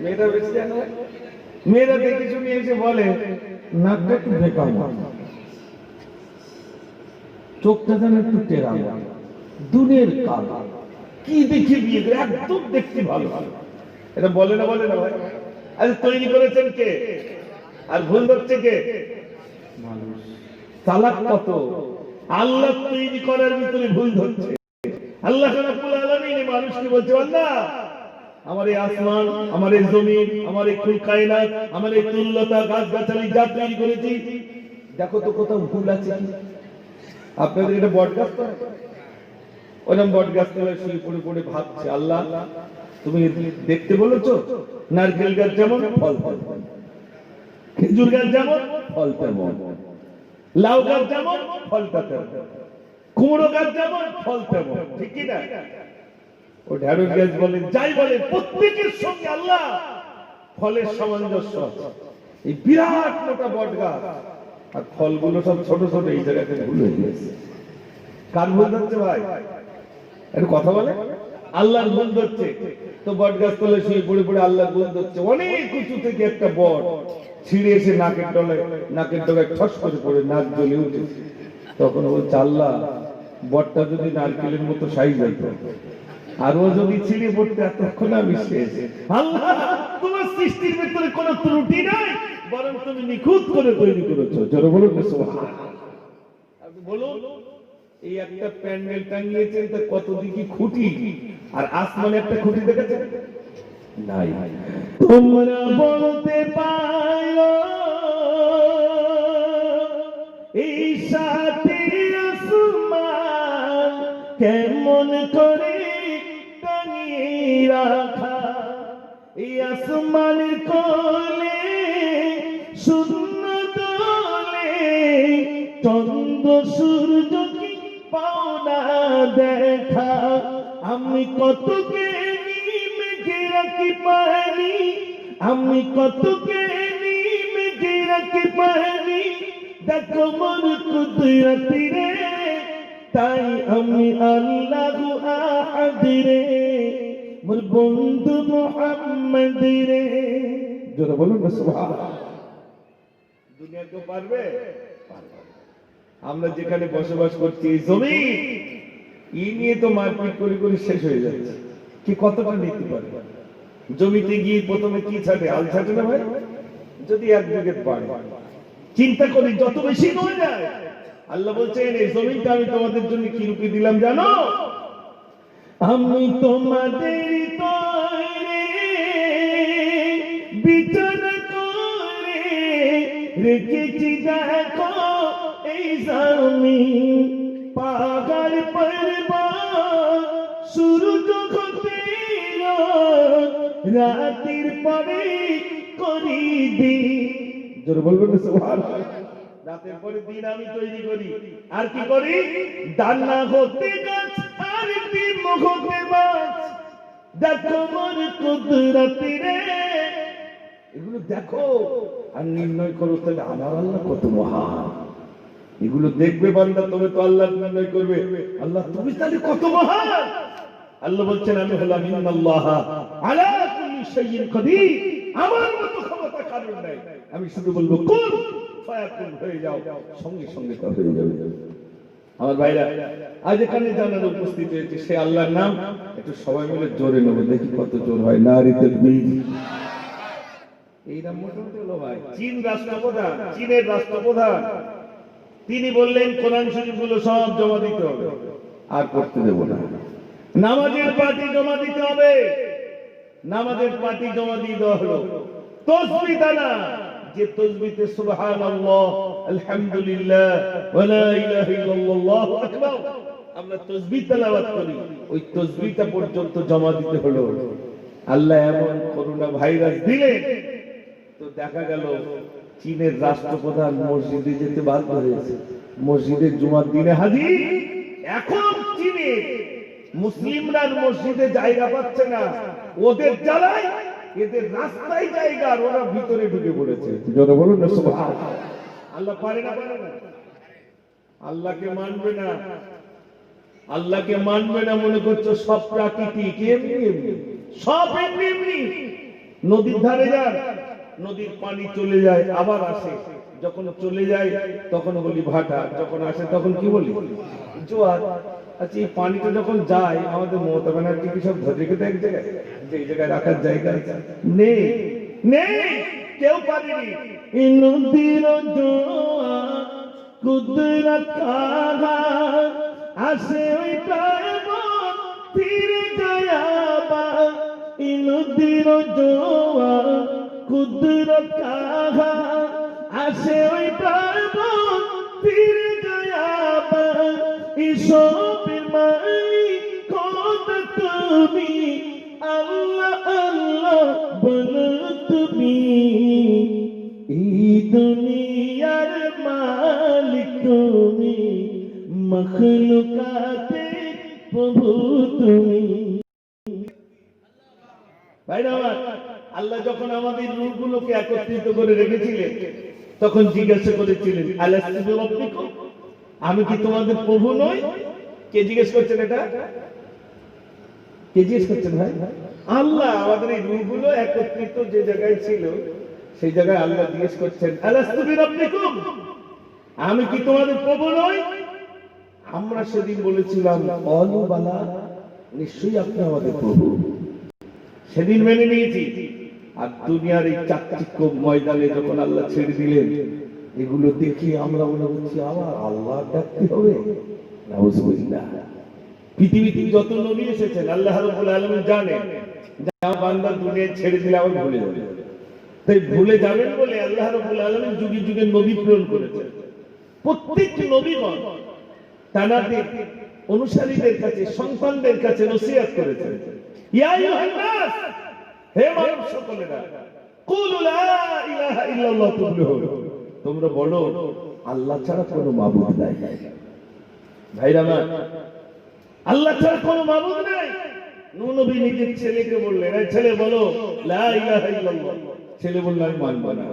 মেয়েরা বেশি জানে না। মেয়েরা দেখে শুনে এসে বলে নাকটা একটু বেকার, চোখটা যেন একটু টেরা, দুনের কাল কি দেখে বিয়ে করে, একদম দেখতে ভালো। এটা বলে না বলে না ভাই? আরে তৈরি করেছেন কে আর ভুল ধরছে কে? মানুষ। তালাক কত আল্লাহ তৈরি করার ভিতরে ভুল ধরছে। আল্লাহ রাব্বুল আলামিন মানুষকে বলছে আল্লাহ আমার এই আসমান, আমার এই জমিন, আমার এই কুল কায়নাত, আমার এই তুল্যতা গাছগাছালি যা তৈরি করেছি, দেখো তো কোথাও ভুল আছে কি? আপনাদের এটা বট গাছ তো, ওরকম বট গাছ তলায় শুয়ে পড়ে পড়ে ভাবছে আল্লাহ তুমি দেখতে বলেছো নারকেল গাছ যেমন ফল ফল, খেজুর গাছ যেমন ফল তেমন, লাউ গাছ যেমন ফলটা তেমন, কুমড়ো গাছ যেমন ফল তেমন, ঠিক কি না? ও ঢেঁড়স গাছ বলেন যাই বলেন প্রত্যেকের সঙ্গে আল্লাহ ফলের সামঞ্জস্য আছে। এই বিরাট মোটা বট গাছ আর ফলগুলো সব ছোট ছোট, এই জায়গাতে ভুল হয়ে গেছে। কার ভুল ধরছে ভাই? একটু কথা বলে। আল্লাহর ভুল ধরছে। তো বট গাছ তলায় শুয়ে পড়ে পড়ে আল্লাহর ভুল ধরছে। অনেক উঁচু থেকে একটা বট ছিঁড়ে এসে নাকের ডগায় ঠস করে পড়ে নাক জ্বলে উঠেছে। তখন বলছে আল্লাহ বটটা যদি নারকেলের মতো সাইজ হইতো আর ও যদি ছিঁড়ে পড়তে এতক্ষণ আমি শেষ। আল্লাহ তোমার সৃষ্টির ভিতরে কোনো ত্রুটি নাই, বরং তুমি নিখুঁত করে তৈরি করেছো। জোরে বলুন না সুবহানাল্লাহ। আপনি বলুন এই একটা প্যান্ডেল টাঙিয়েছেন তা কত দিকে খুঁটি, আর আসমানে একটা খুঁটি দেখেছেন? নাই। তোমরা বলতে পারো এই সাথে আসমান কেমন করে টাঙিয়ে রাখা, এই আসমানের কোলে শূন্য দোলে চন্দ্র সূর্য কি পাও না দেখা, আমি কত মেঘে রাখি পানি, আমি কত মেঘে রাখি পানি, দেখো মোর কুদরতি রে, তাই আমি আল্লাহু আহাদ রে, মোর বন্ধু মুহাম্মদ রে। জোরে বলুন না সুবহানাল্লাহ। দুনিয়া কেউ পারবে? আমরা যেখানে বসবাস করছি এই জমি ই নিয়ে তো মারপিট করে করে শেষ হয়ে যাচ্ছে। কি কতটা নিতে পারবে? জমিতে গিয়ে প্রথমে কি ছাটে? আল ছাটে না ভাই? যদি এক বিঘত বাড়ে চিন্তা করি যত বেশি হয়ে যায়। আল্লাহ বলছেন এই জমিটা আমি তোমাদের জন্য কি রূপে দিলাম জানো? আমি তোমাদের তৈরি বিছানা করে রেখেছি দেখো এই জমিন, পাহাড় পর্বত সূর্য ঘটে রাতের পরে করি দিন। জোরে বলবেন না সুবহানাল্লাহ। রাতের পরে দিন আমি তৈরি করি, আর কি করি? দানা হতে গাছ আর ডিম হতে মাছ, দেখো মোর কুদরতি রে। এগুলো দেখো আর নির্ণয় করো তাহলে আমার আল্লাহ কত মহান। এগুলো দেখবে বান্দা, তবে তো আল্লাহ নির্ণয় করবে আল্লাহ তুমি তাহলে কত মহান। আল্লাহ বলছেন আমি হলাম ইন্নাল্লাহ আলা কুল্লি শাইইন কাদির, আমার মতো ক্ষমতা কারোর নাই। আমি শুধু বলবো কুন ফায়াকুন, হয়ে যাও, সঙ্গে সঙ্গে তা হয়ে যাবে। আমার ভাইরা আজ এখানে জানার উপস্থিত হয়েছে সে আল্লাহর নাম একটু সবাই মিলে জোরে নেব, দেখি কত জোর হয়। নারী তাকবীর। এই নাম মোটামুটি হলো ভাই। চীন রাষ্ট্রপ্রধান, চীনের রাষ্ট্রপ্রধান তিনি বললেন কোরআন শরীফগুলো সব জমা দিতে হবে, আর পড়তে দেব না। নামাজের পার্টি জমা দিতে হবে, নামাজের পার্টি জমা দিয়ে দেওয়া হলো। তাসবিহ দানা, যে তাসবিহতে সুবহানাল্লাহ আলহামদুলিল্লাহ ওয়া লা ইলাহা ইল্লাল্লাহ আল্লাহু আকবার আমরা তাসবিহ তেলাওয়াত করি, ওই তাসবিহটা পর্যন্ত জমা দিতে হলো। আল্লাহ এমন করোনা ভাইরাস দিলেন তো দেখা গেল চীনের রাষ্ট্রপ্রধান মসজিদে যেতে বাধ্য হয়েছে। মসজিদে জুমার দিনে হাজির। এখন চীনে মুসলিমরা মসজিদে জায়গা পাচ্ছে না, ওদের জ্বালায় এদের রাস্তায় জায়গা, আর ওরা ভিতরে ঢুকে পড়েছে। জোরে বলুন না সুবহানাল্লাহ। আল্লাহ পারে না, পারে না? আল্লাহকে মানবে না, আল্লাহকে মানবে না মনে করছো সব প্রাকৃতিক, এমনি এমনি সব এমনি এমনি। নদীর ধারে যান, নদীর পানি চলে যায় আবার আসে, যখন চলে যায় তখন বলি ভাটা, যখন আসে তখন কি বলি জোয়ার। আচ্ছা, এই পানিটা যখন যায় আমাদের মমতা ব্যানার্জি কি সব ধরে রেখে দেয় এক জায়গায়, যে এই জায়গায় রাখার জায়গা নেই? নেই, কেউ পারেনি। এই নদীর জোয়ার কুদরত কা হাত, আসে ওই প্রায়বন ফিরে যায় আবার। এই নদীর জোয়ার কুদরত কা হাত, আসে ওই প্রায়বন ফিরে যায় আবার। ইসবের মালিক খোদা তুমি, আল্লাহ আল্লাহ বলো তুমি। এই দুনিয়ার মালিক তুমি, মখলুকাতের প্রভু তুমি। ভাইরা আমার, আল্লাহ যখন আমাদের রূহগুলোকে একত্রিত করে রেখেছিলেন তখন জিজ্ঞাসা করেছিলেন, আলাস্তু বিরাব্বিকুম, আমি কি তোমাদের প্রভু নই? কে জিজ্ঞেস করছেন এটা? কে জিজ্ঞেস করছেন ভাই? আল্লাহ। আমাদের এই রূহগুলো একত্রিত যে জায়গায় ছিল সেই জায়গায় আল্লাহ জিজ্ঞেস করছেন, আলাস্তু বিরাব্বিকুম, আমি কি তোমাদের প্রভু নই? আমরা সেদিন বলেছিলাম ক্বালু বালা, নিশ্চয়ই আপনি আমাদের প্রভু। সেদিন মেনে নিয়েছি। আর দুনিয়ার এই চাকচিক্য ময়দানে যখন আল্লাহ ছেড়ে দিলেন, এগুলো দেখি আমরা মনে করছি আবার আল্লাহ ডাকতে হবে। নাউজুবিল্লাহ। পৃথিবীতে যত নবী এসেছেন আল্লাহ রাব্বুল আলামিন জানেন যা বান্দা দুনিয়া ছেড়ে দিলে আবার ভুলে যাবে। তাই ভুলে যাবেন বলে আল্লাহ রাব্বুল আলামিন যুগে যুগে নবী প্রেরণ করেছেন। প্রত্যেক নবীগণ তাদের অনুসারীদের কাছে, সন্তানদের কাছে নসিহত করেছেন, ইয়া আইয়ুহান নাস, হে মানব সকলেরা, কুলু লা ইলাহা ইল্লাল্লাহ তুফলিহুন, তোমরা বলো আল্লাহ ছাড়া কোনো মাবুদ নাই। ভাইরা আমার, আল্লাহ ছাড়া কোনো মাবুদ নাই। নূহ নবী নিজের ছেলেকে বললেন, এই ছেলে বলো লা ইলাহা ইল্লাল্লাহ। ছেলে বলল আমি মানব না।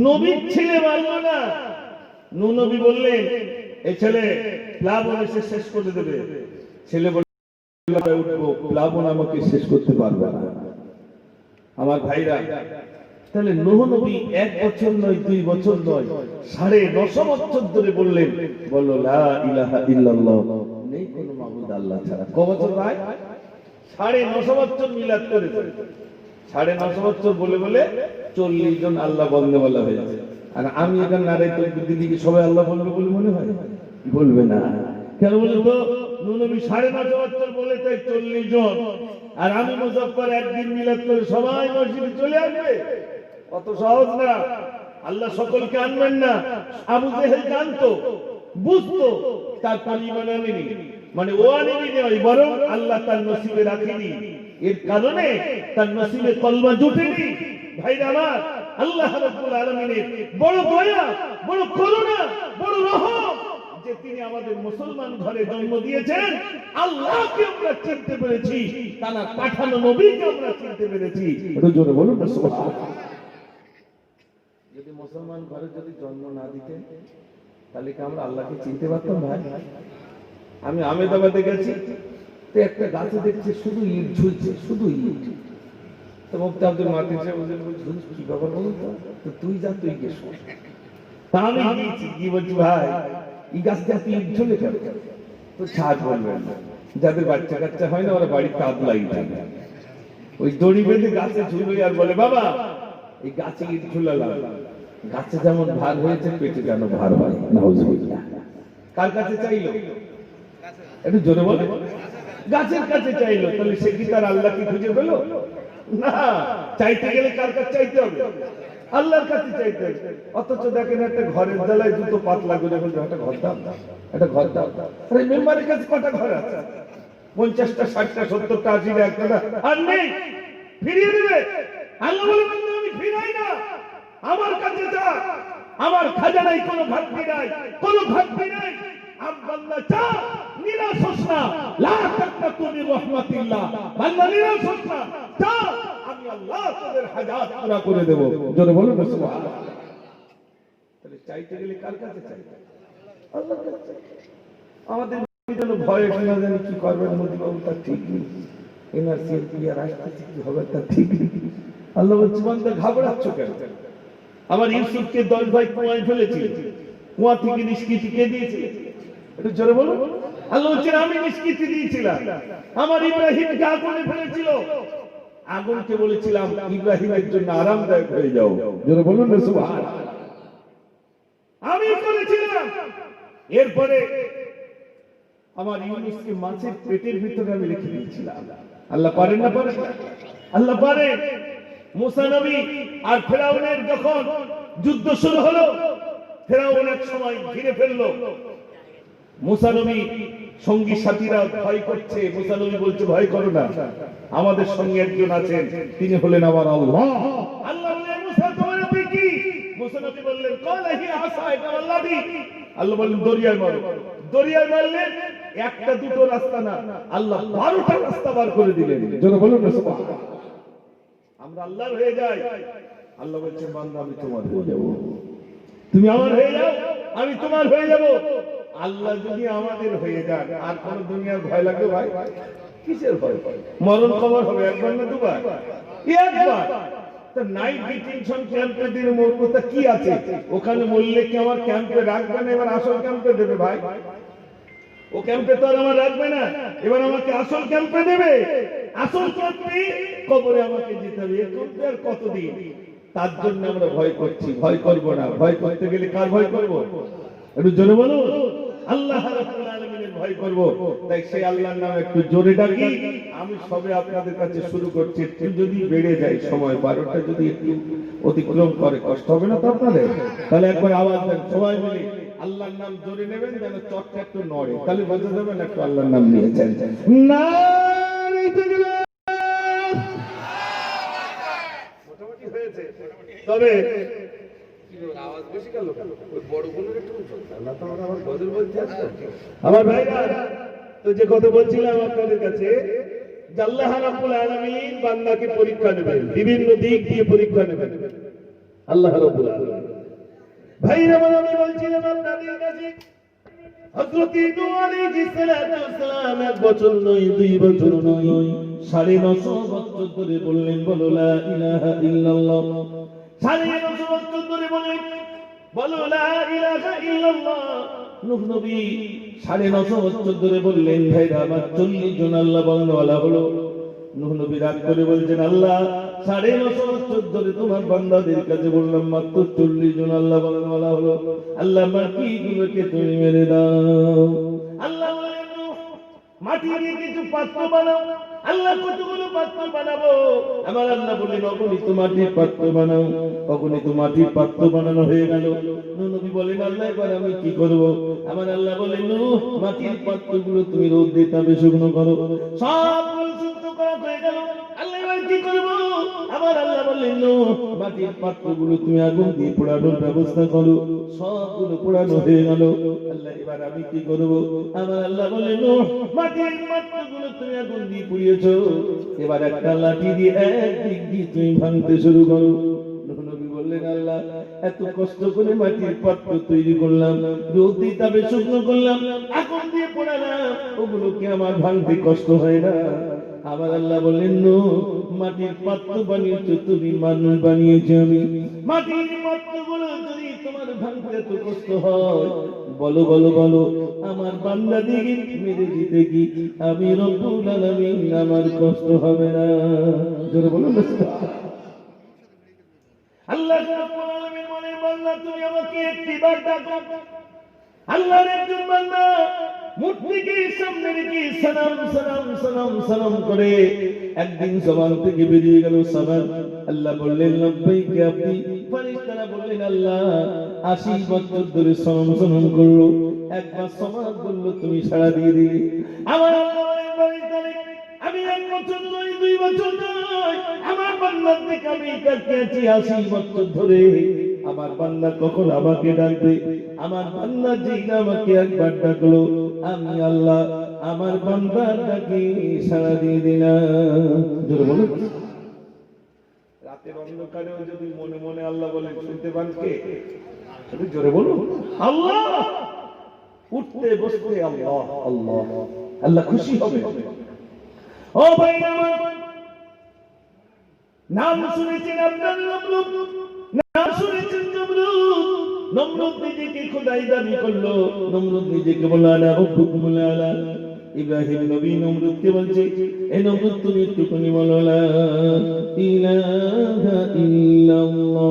নবীর ছেলে মানব না। নূহ নবী বললেন, এই ছেলে প্লাবন এসে শেষ করে দেবে। ছেলে বলল উঠবো, প্লাবন আমাকে শেষ করতে পারবে না। আমার ভাইরা, তাহলে নূহ নবী 1 বছর নয়, 2 বছর নয়, 950 বছর ধরে বললেন, বলো লা ইলাহা ইল্লাল্লাহ, নেই কোনো মাবুদ আল্লাহ ছাড়া। কত বছর ভাই? 950 বছর মিলাদ করেছে। 950 বছর বলে বলে 40 জন আল্লাহ বন্দে বলা হয়েছে। আর আমি এখানে নারাই তাকবীর দিলে কি সবাই আল্লাহ বলবে বলে মনে হয়? বলবে না। কেন বলে তো? নূহ নবী 950 বছর বলে তাই 40 জন। আর আমি মুজাফফর একদিন মিলাদ করে সবাই মসজিদে চলে আসবে? অত সহজ না। আল্লাহ সকলকে আনবেন না। আবু জেহেল জানতো, বুঝতো, তারপর ঈমান আনেনি। মানে ও আনেনি নয়, বরং আল্লাহ তার নসিবে রাখেনি। এর কারণে তার নসিবে কলমা জুটেনি। ভাইরা আমার, আল্লাহ রাব্বুল আলামিনের বড় দয়া, বড় করুণা, বড় রহম যে তিনি আমাদের মুসলমান ঘরে জন্ম দিয়েছেন। আল্লাহকে আমরা চিনতে পেরেছি, তার পাঠানো নবীকে আমরা চিনতে পেরেছি। একটু জোরে বলুন না সুবহানাল্লাহ। যদি মুসলমান ঘরে যদি জন্ম না দিতেন তাহলে কি আমরা আল্লাহকে চিনতে পারতাম ভাই? আমি আহমেদাবাদে গেছি, তো একটা গাছে দেখছি শুধু ইট ঝুলছে, শুধু ইট। তো মুফতি আব্দুল মাতিন সাহেব বলছেন, কি ব্যাপার বলুন তো, তুই যা, তুই গেছ। তা আমি গিয়েছি, কি বলছি ভাই এই গাছটা ইট ঝুলে কেন? তো ছাদ বলবেন না, যাদের বাচ্চা কাচ্চা হয় না ওরা বাড়ির তাপ লাগিয়ে থাকে, ওই দড়ি বেঁধে গাছে ঝুলে আর বলে বাবা এই গাছে ইট ঝুলালাম, গাছে যেমন ভার হয়েছে পেটে যেন ভার হয়। নাউজুবিল্লাহ। কার কাছে চাইলো? একটু জোরে বলে। গাছের কাছে চাইলো। তাহলে সে কি তার আল্লাহকে খুঁজে পেল? না। চাইতে গেলে কার কাছে চাইতে হবে? আল্লাহর কাছে চাইতে হবে। অথচ দেখেন একটা ঘরের জ্বালায় দুটো পাতলা করে বলবে একটা ঘর দাও, একটা ঘর দাও। আরে মেম্বারের কাছে কটা ঘর আছে? 50টা, 60টা, 70টা, 80টা, একটা আর নেই। ফিরিয়ে দিবে। আল্লাহ বলে আমি ফিরাই না, আমার কাছে যা, আমার খাজানায় কোনো ঘাটতি নাই, কোনো ঘাটতি নাই। বান্দা চা, নিরাশ হোস না, লা তাকনাতু মির রাহমাতিল্লাহ। বান্দা নিরাশ হোস না, চা, আমি আল্লাহ তোদের হাজাত পুরা করে দেব। জোরে বলুন না সুবহানাল্লাহ। তাহলে চাইতে গেলে কার কাছে চাইতে? আল্লাহর কাছে। আমাদের জন্য ভয় শোনা জানি কি করবেন মোদি বাবু, তার ঠিক নেই। এনআরসি আর আসতেছে কি হবে তার ঠিক নেই। আল্লাহ বলছে বান্দা ঘাবড়াচ্ছ কেন? আমার ইউসুফকে 10 ভাই কুয়ায় ফেলেছিল, কুয়া থেকে নিষ্কৃতি কে দিয়েছিল? একটু জোরে বলো। আল্লাহ বলছেন আমি নিষ্কৃতি দিয়েছিলাম। আমার ইব্রাহিমকে আগুনে ফেলেছিল, আগুনকে বলেছিলাম ইব্রাহিমের জন্য আরামদায়ক হয়ে যাও। জোরে বলুন না সুবহানাল্লাহ। আমি করেছিলাম। এরপরে আমার ইউনুসকে মাছের পেটের ভিতরে আমি রেখে দিয়েছিলাম। আল্লাহ পারেন না? পারেন? আল্লাহ পারেন। মুসা নবী আর ফেরাউনের যখন যুদ্ধ শুরু হলো, ফেরাউন এক সময় ঘিরে ফেললো। মুসা নবী সঙ্গী সাথীরা ভয় করছে, মুসা নবী বলছে ভয় করো না, আমাদের সঙ্গে একজন আছেন, তিনি হলেন আমার আল্লাহ। আল্লাহ বললেন মুসা তোমার আপনি কি? মুসা নবী বললেন কালা হি আসা, এটা আল্লাহই। আল্লাহ বললেন দরিয়ায় মারো। দরিয়ায় মারলেন, একটা দুটো রাস্তা না, আল্লাহ 12টা রাস্তা বার করে দিলেন। জোরে বলুন না সুবহানাল্লাহ। আমরা আল্লাহর হয়ে যাই। আল্লাহ বলছেন বান্দা আমি তোমার হয়ে যাব, তুমি আমার হয়ে যাও, আমি তোমার হয়ে যাব। আল্লাহ যদি আমাদের হয়ে যান, আর কোন দুনিয়ার ভয় লাগবে ভাই? কিসের ভয়? মরণ খবর হবে একবার না দুবার? একবার। তো নাইট ডিটেনশন ক্যাম্পে দিলে মূর্খতা কি আছে? ওখানে মরলে কি আমার ক্যাম্পে রাখবে না, এবার আসল ক্যাম্পে দেবে ভাই? ও ক্যাম্পে তো আর আমার রাখবে না, এবার আমাকে আসল ক্যাম্পে দেবে। আসল ক্যাম্পে কবরে আমাকে যেতে হবে। এর ক্যাম্পে আর কতদিন? তার জন্য আমরা ভয় করছি। ভয় করব না। ভয় করতে গেলে কার ভয় করব? একটু জোরে বলুন। আল্লাহ রাব্বুল আলামিনের ভয় করব। তাই সেই আল্লাহর নাম একটু জোরে ডাকি। আমি সবে আপনাদের কাছে শুরু করছি। একটু যদি বেড়ে যায় সময়, 12টা যদি একটু অতিক্রম করে, কষ্ট হবে না তো আপনাদের? তাহলে একবার আওয়াজ দেন সবাই মিলে, আল্লাহর নাম জোরে নেবেন যেন চটটা একটু নড়ে, তাহলে বোঝা যাবে না একটু আল্লাহর নাম নিয়েছেন। না মোটামুটি হয়েছে, তবে আওয়াজ বেশি গেল। ওই বড় গুলোর একটু আল্লাহ তো আমার বদল বলতে আছে। আমার ভাইরা, তো যে কথা বলছিলাম আপনাদের কাছে, যে আল্লাহ রাব্বুল আলামিন বান্দাকে পরীক্ষা নেবেন, বিভিন্ন দিক দিয়ে পরীক্ষা নেবেন আল্লাহ রাব্বুল আলামিন। ভাইরা আমি বলছিলাম আপনাদের কাছে, হযরত নূহ আলাইহিস সালাম 1 বছর নয়, 2 বছর নয়, 950 বছর ধরে বললেন বলো লা ইলাহা ইল্লাল্লাহ। 950 বছর ধরে বললেন বলো লা ইলাহা ইল্লাল্লাহ। নূহ নবী 950 বছর ধরে বললেন, ভাইরা আমার 40 জন আল্লাহ বান্দাওয়ালা হলো। নূহ নবী রাগ করে বলছেন আল্লাহ 950 বছর ধরে তোমার বান্দাদের কাছে বললাম, মাত্র 40 জন আল্লাহ বান্দাওয়ালা হলো। আল্লাহ বাকিগুলোকে তুমি মেরে দাও। আল্লাহ বলেন নূহ মাটি দিয়ে কিছু পাত্র বানাও। আল্লাহ কতগুলো পাত্র বানাবো? আমার আল্লাহ বললেন অগণিত মাটির পাত্র বানাও। অগণিত মাটির পাত্র বানানো হয়ে গেল। নূহ নবী বলেন আল্লাহ এবার আমি কি করব? আমার আল্লাহ বলেন নূহ মাটির পাত্রগুলো তুমি রোদ দিয়ে তাপে শুকনো করো। সবগুলো শুকনো করা হয়ে গেল। আল্লাহ এবার কি করব? আমার আল্লাহ বললেন নূহ মাটির পাত্রগুলো তুমি আগুন দিয়ে পোড়ানোর ব্যবস্থা করো। সবগুলো পোড়ানো হয়ে গেল। আল্লাহ এবার আমি কি করব? আমার আল্লাহ বললেন নূহ মাটির পাত্রগুলো তুমি আগুন দিয়ে পুড়িয়েছো, এবার একটা লাঠি দিয়ে একদিক দিয়ে তুমি ভাঙতে শুরু করো। নূহ নবী বললেন আল্লাহ এত কষ্ট করে মাটির পাত্র তৈরি করলাম, রোদ দিয়ে তাপে শুকনো করলাম, আগুন দিয়ে পোড়ালাম, ওগুলো কি আমার ভাঙতে কষ্ট হয় না? আমার আল্লাহ বললেন নূহ মাটির পাত্র বানিয়েছো তুমি, মানুষ বানিয়েছি আমি। মাটির পাত্রগুলো যদি তোমার ভাঙতে এত কষ্ট হয়, বলো বলো বলো আমার বান্দাদিকে মেরে দিতে কি আমি রব্বুল আলামিন আমার কষ্ট হবে না? জোরে বলুন না। আল্লাহ রাব্বুল আলামিন বলেন বান্দা তুমি আমাকে একটিবার ডাকো। আল্লাহর একজন বান্দা মূর্তিকে সামনে রেখে সালাম সালাম সালাম সালাম করে একদিন জবান থেকে বেরিয়ে গেল সালাম। আল্লাহ বললেন লব্বাইক আপনি। ফেরেশতারা বললেন আল্লাহ 80 বছর ধরে সালাম সালাম করলো, একবার সমাজ বলল তুমি সাড়া দিয়ে দিলে। আমার আল্লাহ বলেন ফেরেশতারা আমি 1 বছর নয় 2 বছর নয়, আমার বান্দার দিকে আমি তাকিয়ে আছি 80 বছর ধরে। আমার বান্দা কখন আমাকে ডাকবে? আমার বান্দা যেই আমাকে একবার ডাকলো, আমি আল্লাহ আমার বান্দার ডাকে সাড়া দিয়ে দিলাম। জোরে বলুন। রাতের অন্ধকারেও যদি মনে মনে আল্লাহ বলেন শুনতে পান কে? শুধু জোরে বলুন আল্লাহ। উঠতে বসতে আল্লাহ আল্লাহ, আল্লাহ খুশি হবে। ও ভাই আমার নাম শুনেছেন আপনার নমরুদ, নাম শুনেছেন নমরুদ। নমরুদ নিজেকে খোদাই দাবি করলো, নমরুদ নিজেকে বলল আনা রাব্বুকুমুল আলা। ইব্রাহিম নবী নমরুদকে বলছে, এ নমরুদ তুমি একটুখানি বলো লা ইলাহা ইল্লাল্লাহ।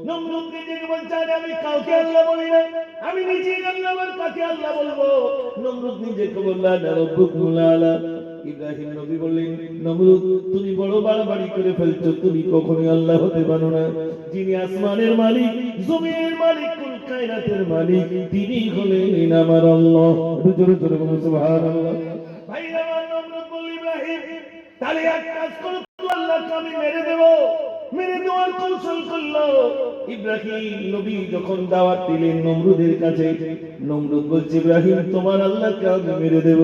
নমরুদ নিজেকে বলছে আমি কাউকে আল্লাহ বলি না, আমি নিজেই আল্লাহ, আমার কাকে আল্লাহ বলবো? নমরুদ নিজেকে বলল আনা রাব্বুকুমুল আলা। ইব্রাহিম নবী বললেন, নমরুদ তুমি বড় বাড়াবাড়ি করে ফেলছো, তুমি কখনোই আল্লাহ হতে পারো না। যিনি আসমানের মালিক, জমিনের মালিক, কুল কায়নাতের মালিক, তিনি হলেন আমার আল্লাহ। জোরে জোরে বলুন সুবহানাল্লাহ। ভাই আমার নমরুদ বলল, ইব্রাহিম তাহলে এক কাজ করো, আল্লাহকে আমি মেরে দেব। মেরে দেওয়ার কৌশল করলো। ইব্রাহিম নবী যখন দাওয়াত দিলেন নমরুদের কাছে, নমরুদ বলছে, ইব্রাহিম তোমার আল্লাহকে আমি মেরে দেব।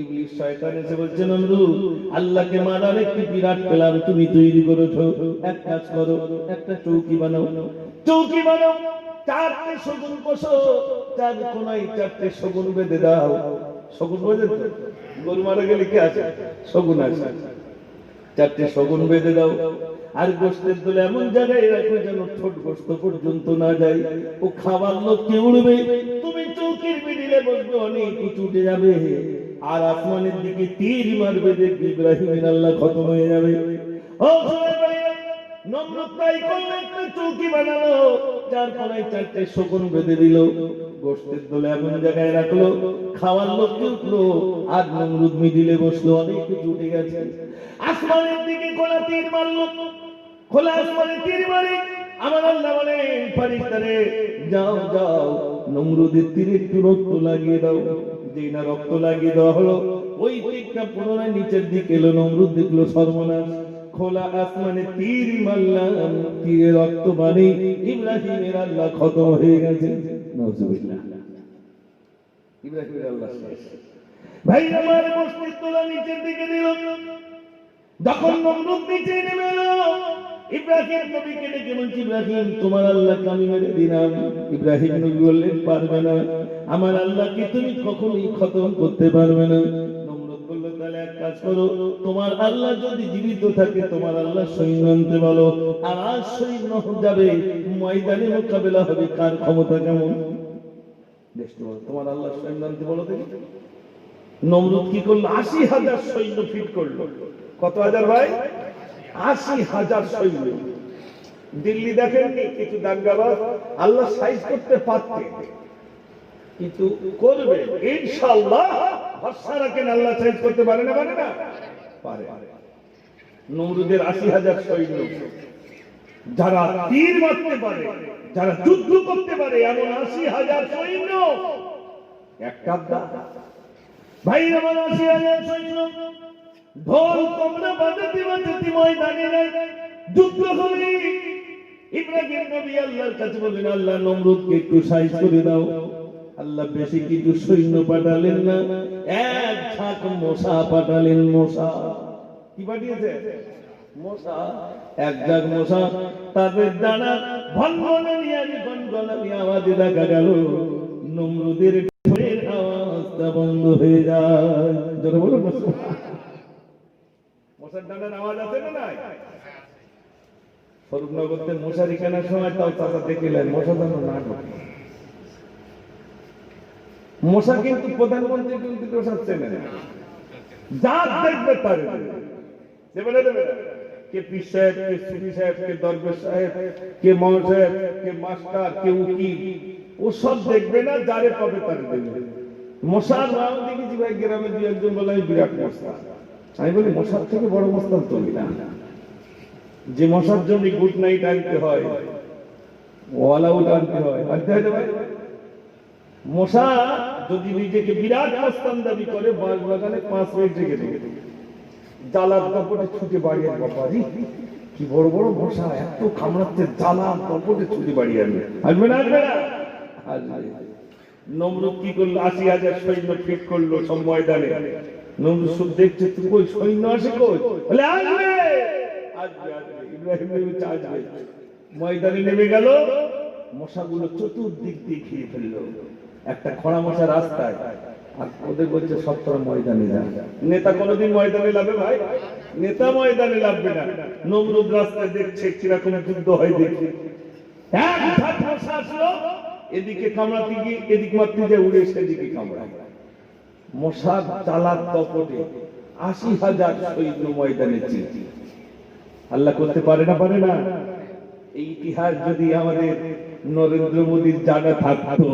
ইবলিস শয়তান এসে বলছে, নমরুদ আল্লাহকে মারার একটি বিরাট প্ল্যান তুমি তৈরি করেছো। এক কাজ করো, একটা চৌকি বানাও, চৌকি বানাও, চারটে শগুন বসো, চার কোনায় চারটে শগুন বেঁধে দাও। শগুন বোঝেন তো? গরু মারা গেলে কি আছে? শগুন আছে। চারটে শগুন বেঁধে দাও, আর গোশতের দোলে এমন জায়গায় রাখো যেন ঠোঁট গোশত পর্যন্ত না যায়। ও খাবার লোককে উড়বে, তুমি চৌকির মিডিলে বসবে, অনেক উঁচু উঠে যাবে, আর আসমানের দিকে তীর মারবে, দেখবে ইব্রাহিমের আল্লাহ খতম হয়ে যাবে। ও নমরুদ তাই করলো, একটা চৌকি বানালো, চার কোনায় চারটে শগুন বেঁধে দিল, গোশতের দোলে এমন জায়গায় রাখলো, খাওয়ার লোককে উঠলো, আর নমরুদ মিডিলে বসলো, অনেক কিছু উঠে গেছে। আসমানের দিকে খোলা তীর মারলো, খোলা আসমানে তীর মারে। আমার আল্লাহ বলেন, ফেরেশতারে যাও যাও, নমরুদের তীরে একটু রক্ত লাগিয়ে দাও। যেই না রক্ত লাগিয়ে দেওয়া হলো, ওই তীরটা পুনরায় নিচের দিকে এলো। নমরুদ দেখলো সর্বনাশ, খোলা আসমানে তীর মারলাম, তীরে রক্ত বাড়ি, ইব্রাহিমের আল্লাহ খতম হয়ে গেছে। নাউজুবিল্লাহ, ইব্রাহিমের আল্লাহ শেষ। ভাই আমার মসজিদ তোলা নিচের দিকে দিল, যখন নমরুদ নিচে নেমে এলো, ইব্রাহিম নবীকে ডেকে বলছে, ইব্রাহিম তোমার আল্লাহকে আমি মেরে দিলাম। ইব্রাহিম নবী বললেন, পারবে না, আমার আল্লাহকে তুমি কখনোই খতম করতে পারবে না। নমরুদ বলল, তাহলে এক কাজ করো, তোমার আল্লাহ যদি জীবিত থাকে, তোমার আল্লাহ সৈন্য আনতে বলো, আর আজ সৈন্য যাবে, ময়দানে মোকাবেলা হবে, কার ক্ষমতা কেমন। তোমার আল্লাহ সৈন্য আনতে বলো দেখি। নমরুদ কি করলো? ৮০,০০০ সৈন্য ফিট করলো। কত হাজার ভাই? ৮০,০০০ সৈন্য। দিল্লি দেখেননি কিছু দাঙ্গাবাজ আল্লাহ সাইজ করতে পারতে, কিন্তু করবে ইনশাআল্লাহ, ভরসা রাখেন, আল্লাহ সাইজ করতে পারে না, পারে না, পারে। নমরুদের ৮০,০০০ সৈন্য, যারা তীর মারতে পারে, যারা যুদ্ধ করতে পারে, এমন ৮০,০০০ সৈন্য একটা ভাই আমার ৮০,০০০ সৈন্য। ঢোল তোমরা বাজাতে বাজাতে ময়দানে যুদ্ধ হবে। ইব্রাহিম নবী আল্লাহর কাছে বললেন, আল্লাহ নমরুদকে একটু সাইজ করে দাও। আল্লাহ বেশি কিছু সৈন্য পাঠালেন না, এক ঝাঁক মশা পাঠালেন। মশা কি পাঠিয়েছে? মশা, এক ঝাঁক মশা, তাদের ডানা ভনভনানি আওয়াজে দেখা গেল নমরুদের ঢোলের আওয়াজটা বন্ধ হয়ে যায়। যারা বলো মশার ডানার আওয়াজ আছে না নাই? স্বরূপনগরতে মশারি কেনার সময় তাও চাচা দেখিলেন মশা যেন না ঢোকে। মশা কিন্তু প্রধানমন্ত্রী কিন্তু পোষাচ্ছে না, যা দেখবে তার দেবে দেবে। কে পীর সাহেব, কে সুফি সাহেব, কে দরবেশ সাহেব, কে মৌল সাহেব, কে মাস্টার, কে উকিল, ও সব দেখবে না, যারে পাবে তার দেখবে। মশার নাম দেখেছি ভাই গ্রামে দু একজন বলে আমি বিরাট মশা। আমি বলি মশার থেকে বড় মশা তৈরি না, যে মশার জন্য গুড নাইট আনতে হয়, অল আউট আনতে হয়, আনতে হয় ভাই। মশা যদি নিজেকে বিরাট মস্তান দাবি করে, বাঁশ বাগানে 5 মিনিট রেখে দেবে, জ্বালার কাপড়ে ছুটে বাড়িয়ে বাবাজি কি বড় বড় মশা, এত কামড়াচ্ছে, জ্বালার কাপড়ে ছুটে বাড়িয়ে আনবে। আসবে না, আসবে না, আসবে। নমরুদ কি করলো? ৮০,০০০ সৈন্য ফিট করলো সব ময়দানে। নমরুদ সব দেখছে, তুই কই সৈন্য আসে কই? বলে আসবে, আসবে, আসবে। ইব্রাহিম নবী আসবে, ময়দানে নেমে গেল। মশাগুলো চতুর্দিক দিয়ে খেয়ে ফেললো। একটা খড়া মশা রাস্তায়, আর ওদের বলছে সত্তর ময়দানে যা। নেতা কোনোদিন ময়দানে লাভে ভাই? নেতা ময়দানে লাভবে না। নমরুদ রাস্তায় দেখছে কিরকম যুদ্ধ হয়, দেখে এক ঝাঁক মশা আসলো, এদিকে কামড়াতে গিয়ে এদিক মারতে যে উড়ে সেদিকে কামড়ায়। মশার জ্বালার তপটে ৮০,০০০ সৈন্য ময়দানে ছিল। আল্লাহ করতে পারে না, পারে না? এই ইতিহাস যদি আমাদের নরেন্দ্র মোদীর জানা থাকতো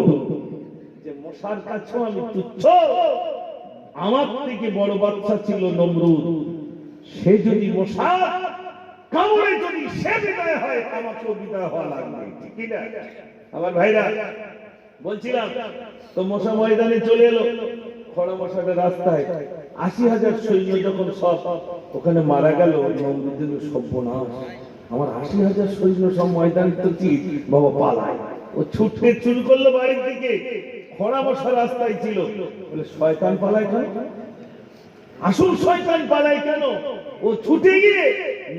যে মশার কাছেও আমি তুচ্ছ, আমার থেকে বড় বাচ্চা ছিল নমরুদ, সে যদি মশা কামড়ে যদি সে বিদায় হয়, আমাকেও বিদায় হওয়া লাগবে, ঠিক কি না? আমার ভাইরা বলছিলাম তো মশা ময়দানে চলে এলো, খড়া মশাটা রাস্তায়। ৮০,০০০ সৈন্য যখন সব ওখানে মারা গেল, নমরুদের সর্বনাশ, আমার ৮০,০০০ সৈন্য সব ময়দানে তো চিৎ, বাবা পালায়। ও ছুটতে শুরু করলো বাড়ির দিকে, খড়া মশা রাস্তায় ছিল। বলে শয়তান পালায় কেন? আসল শয়তান পালায় কেন? ও ছুটে গিয়ে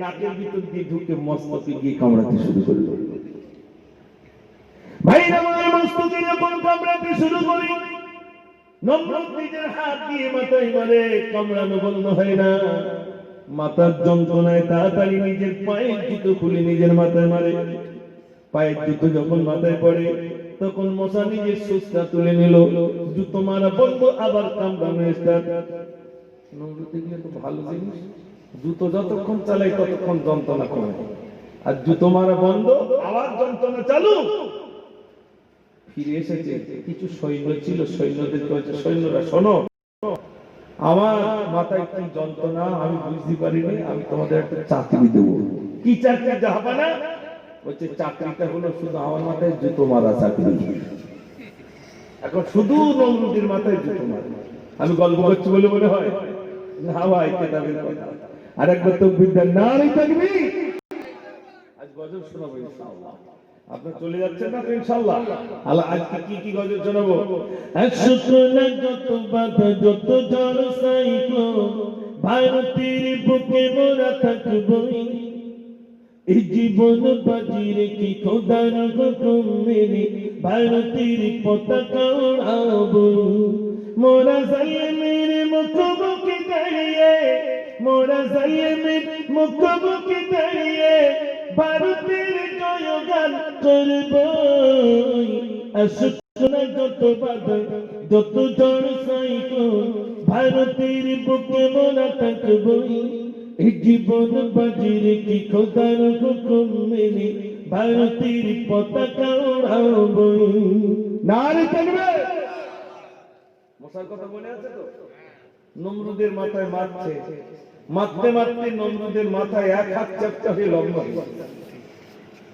নাকের ভিতর দিয়ে ঢুকে মস্তকে গিয়ে কামড়াতে শুরু করলো। ভাই আমাদের মস্তকে যখন কামড়াতে শুরু করি, নমরুদ নিজের হাত দিয়ে মাথায় মারে, কামড়ানো বন্ধ হয় না। মাথার যন্ত্রণায় তাড়াতাড়ি নিজের পায়ের জুতো খুলে নিজের মাথায় মারে। পায়ের জুতো যখন মাথায় পড়ে, তখন মশা নিজের সুস্তা তুলে নিল, জুতো মারা বন্ধ, আবার কামড়ানো স্টার্ট। নমরুদ দেখলে তো ভালো জিনিস, জুতো যতক্ষণ চালাই ততক্ষণ যন্ত্রণা কমে, আর জুতো মারা বন্ধ, আবার যন্ত্রণা চালু। ফিরে এসেছে, কিছু সৈন্য ছিল, সৈন্যদের বলছে, সৈন্যরা শোনো, আমার মাথায় কি যন্ত্রণা আমি বুঝতে পারিনি, আমি তোমাদের একটা চাকরি দেবো। কি চাকরি যাবে না? বলছে চাকরিটা হলো শুধু আমার মাথায় জুতো মারা চাকরি। এখন শুধু নমরুদের মাথায় জুতো মারা। আমি গল্প করছি বলে মনে হয় না ভাই, কেতাবের কথা। আর একবার তাকবীর দেন, নারে তাকবীর। আজ গজল শোনাবো ইনশাআল্লাহ। আপনারা চলে যাচ্ছেন না তো ইনশাআল্লাহ? আল্লাহ আজকে কি কি গজল শোনাবো? শুকনা যত বাধা যত ঝড় সাইক্লোন, ভারতের বুকে মোরা থাকবই, এই জীবন বাজি রেখে খোদার হুকুম মেনে ভারতের পতাকা ওড়াবো। মোরা জালিমের মুখোমুখি দাঁড়িয়ে, মোরা জালিমের মুখোমুখি দাঁড়িয়ে ভারতের জয়গান করবই। শুকনা যত বাধা যত ঝড় সাইক্লোন, ভারতের বুকে মোরা থাকবই, এই জীবন বাজি রেখে খোদার হুকুম মেনে ভারতের পতাকা ওড়াবই। নারে তাকবীর। মশার কথা মনে আছে তো? নমরুদের মাথায় মারছে, মারতে মারতে নমরুদের মাথায় এক হাত চাপটা হয়ে লম্বা।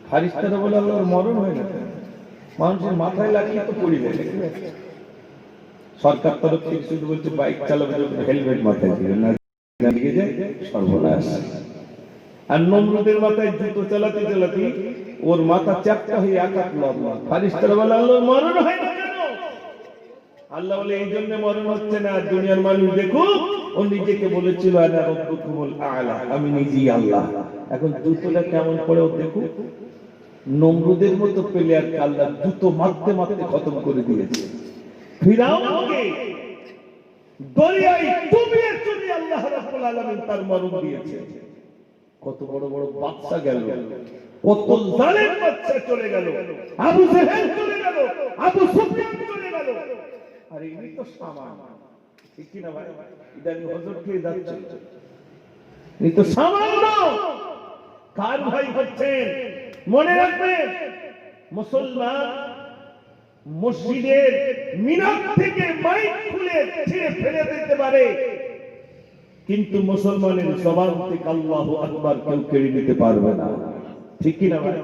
ফারিস্তারা বলে আল্লাহর মরণ হয় না, মানুষের মাথায় লাগিয়ে তো পড়িবে। সরকার তরফ থেকে শুধু বলছে বাইক চালাবে হেলমেট মাথায় দিবে না, দিকে যায় সর্বনাশ। আর নমরুদের মাথায় জুতো চালাতে চালাতে ওর মাথা চাপটা হয়ে এক হাত লম্বা। ফারিস্তারা বলে আল্লাহর মরণ হয় না কেন? আল্লাহ বলে এই জন্য মরণ হচ্ছে না, দুনিয়ার মানুষ দেখুক ও নিজেকে বলেছিল আনা রাব্বুকুমুল আ'লা, আমি নিজেই আল্লাহ। এখন জুতোটা কেমন করে ও দেখুক। নমরুদের মতো প্লেয়ারকে আল্লাহ জুতো মারতে মারতে খতম করে দিয়েছে। ফিরাউনকে দরিয়ায় ডুবিয়ে চুবিয়ে আল্লাহ রাব্বুল আলামিন তার মরণ দিয়েছে। কত বড় বড় বাদশা গেল, কত জালেম বাদশা চলে গেল, আবু জেহেল চলে গেল, আবু সুফিয়ান চলে গেল। আর এই তো সামান্য, ঠিক কি না ভাই? ইদানি হযরত খেয়ে যাচ্ছে, এই তো সামান্য। কার ভাই হচ্ছেন? মনে রাখবেন, মুসলমান মসজিদের মিনার থেকে মাইক খুলে ছিঁড়ে ফেলে দিতে পারে, কিন্তু মুসলমানের জবান থেকে আল্লাহু আকবার কেউ কেড়ে নিতে পারবে না, ঠিক কি না ভাই?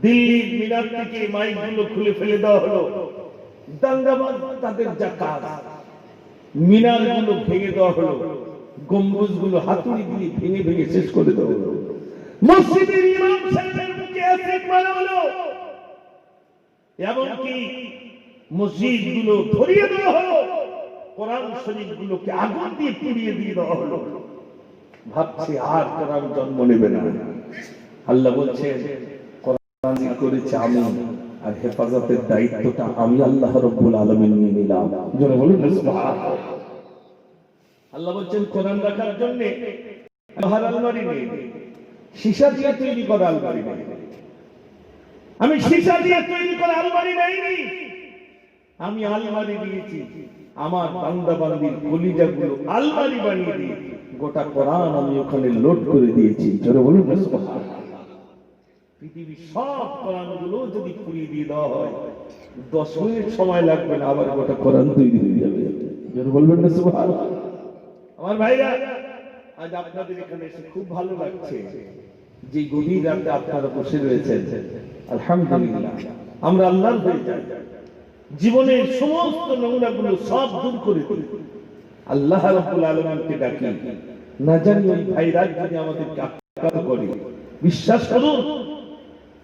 দিল্লির মিনার থেকে মাইক গুলো খুলে ফেলে দেওয়া হলো, দাঙ্গাবাজ তাদের যা কাজ, মিনার গুলো ভেঙে দেওয়া হলো, গম্বুজ গুলো হাতুড়ি দিয়ে ভেঙে ভেঙে শেষ করে দেওয়া হলো, মসজিদের ইমাম সাহেবের মুখে অ্যাসিড মারা হলো, এমনকি মসজিদ গুলো ধরিয়ে দেওয়া হলো, কোরআন শরীফ গুলোকে আগুন দিয়ে পুড়িয়ে দিয়ে দেওয়া হলো। ভাবছে আর কোরআন জন্ম নেবে না। আল্লাহ বলছেন কোরআন করেছে আমি, আর হেফাজতের দায়িত্বটা আমি আল্লাহ রাব্বুল আলামিন নিয়ে নিলাম। জোরে বলুন না সুবহানাল্লাহ। আল্লাহ বলছেন কোরআন রাখার জন্য লোহার আলমারি নেই, সীসা দিয়ে তৈরি করা আলমারি নেই। আমি সীসা দিয়ে তৈরি করা আলমারি নেইনি, আমি আলমারি দিয়েছি আমার বান্দা বান্দির কলিজাগুলো আলমারি বানিয়ে দিয়ে গোটা কোরআন আমি ওখানে লোড করে দিয়েছি। জোরে বলুন না সুবহানাল্লাহ। পৃথিবীর সব কোরআনগুলো যদি পুড়িয়ে দিয়ে দেওয়া হয় 10 মিনিট সময় লাগবে না, আবার গোটা কোরআন তৈরি হয়ে যাবে। জোরে বলবেন না সুবহানাল্লাহ। আমার ভাইরা, আজ আপনাদের এখানে এসে খুব ভালো লাগছে যে গভীর রাতে আপনারা বসে রয়েছেন। আলহামদুলিল্লাহ, আমরা আল্লাহর হয়ে যাই, জীবনের সমস্ত নোংরাগুলো সব দূর করে দিই, আল্লাহ রাব্বুল আলামিনকে ডাকি। না জানি ওই ভাইরা যদি আমাদেরকে আক্রমণ করে, বিশ্বাস করুন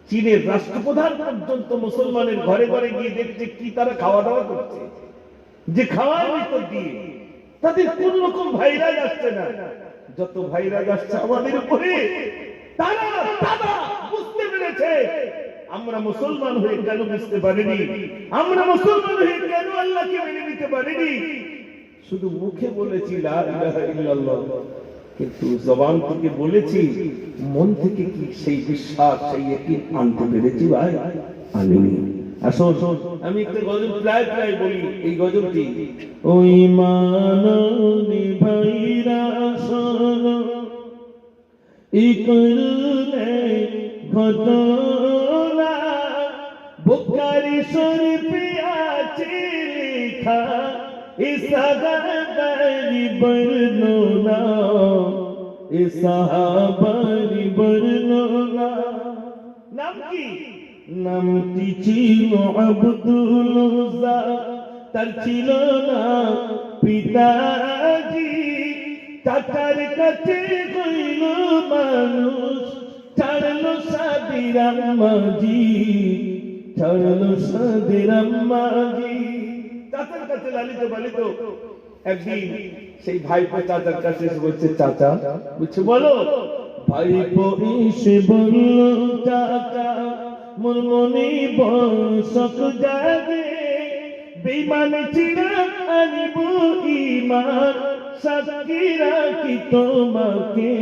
চীনের রাষ্ট্রপ্রধান পর্যন্ত মুসলমানের ঘরে ঘরে গিয়ে দেখছে কি তারা খাওয়া দাওয়া করছে, যে খাওয়ার ভিতর দিয়ে তাদের কোন রকম ভাইরাস আসছে না। যত ভাইরাস আসছে আমাদের উপরে, তারা বুঝতে পেরেছে আমরা মুসলমান হয়ে কেন বুঝতে পারিনি, আমরা মুসলমান হয়ে কেন আল্লাহকে মেনে নিতে পারিনি। শুধু মুখে বলেছি লা ইলাহা ইল্লাল্লাহ, কিন্তু জবান থেকে বলেছি, মন থেকে কি সেই বিশ্বাস সেই ইয়াকিন আনতে পেরেছি ভাই? আমিনি। আসুন আমি একটা গজল প্রায় প্রায় বলি, এই গজলটি ওই মাননি ভাইরা শোনো এই করলে ঘটনা বুখারী শরীফে আছে লেখা এই সাহাবারি বর্ণনা, এই সাহাবারি বর্ণনা। নাম কি? নামটি ছিল আব্দুল উজ্জা, তার ছিল না পিতাজি। চাচার কাছে হইল মানুষ, ছাড়লো সাদের আম্মাজি, ছাড়লো সাদের আম্মাজি। চাচার কাছে লালিত পালিত একদিন সেই ভাইপো চাচার কাছে এসে বলছে, চাচা বলছে বলো। ভাইপো এসে বলল, চাচা মোর মনে বসক জাগে, বেঈমান চিরা আনিব ঈমান, সাক্ষীরা কি তোমাকে,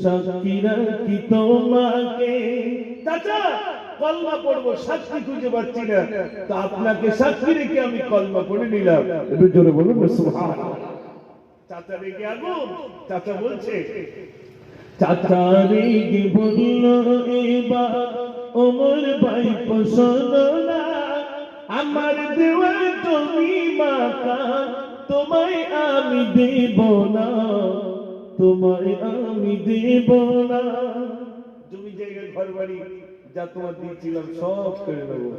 সাক্ষীরা কি তোমাকে। চাচা কলমা পড়বো, সাক্ষী খুঁজে পাচ্ছি না, তো আপনাকে সাক্ষী রেখে আমি কলমা পড়ে নিলাম। একটু জোরে বলুন না সুবহানাল্লাহ। চাচা রেগে আগুন। চাচা বলছে, চাচা রেগে বলল, এবার ওমর ভাই শোনো না, আমার দেওয়া জমি মাকা তোমায় আমি দেব না, তোমায় আমি দেব না। জমি জায়গা ঘর বাড়ি যা তোমার দিয়েছিলাম সব করে নেবো।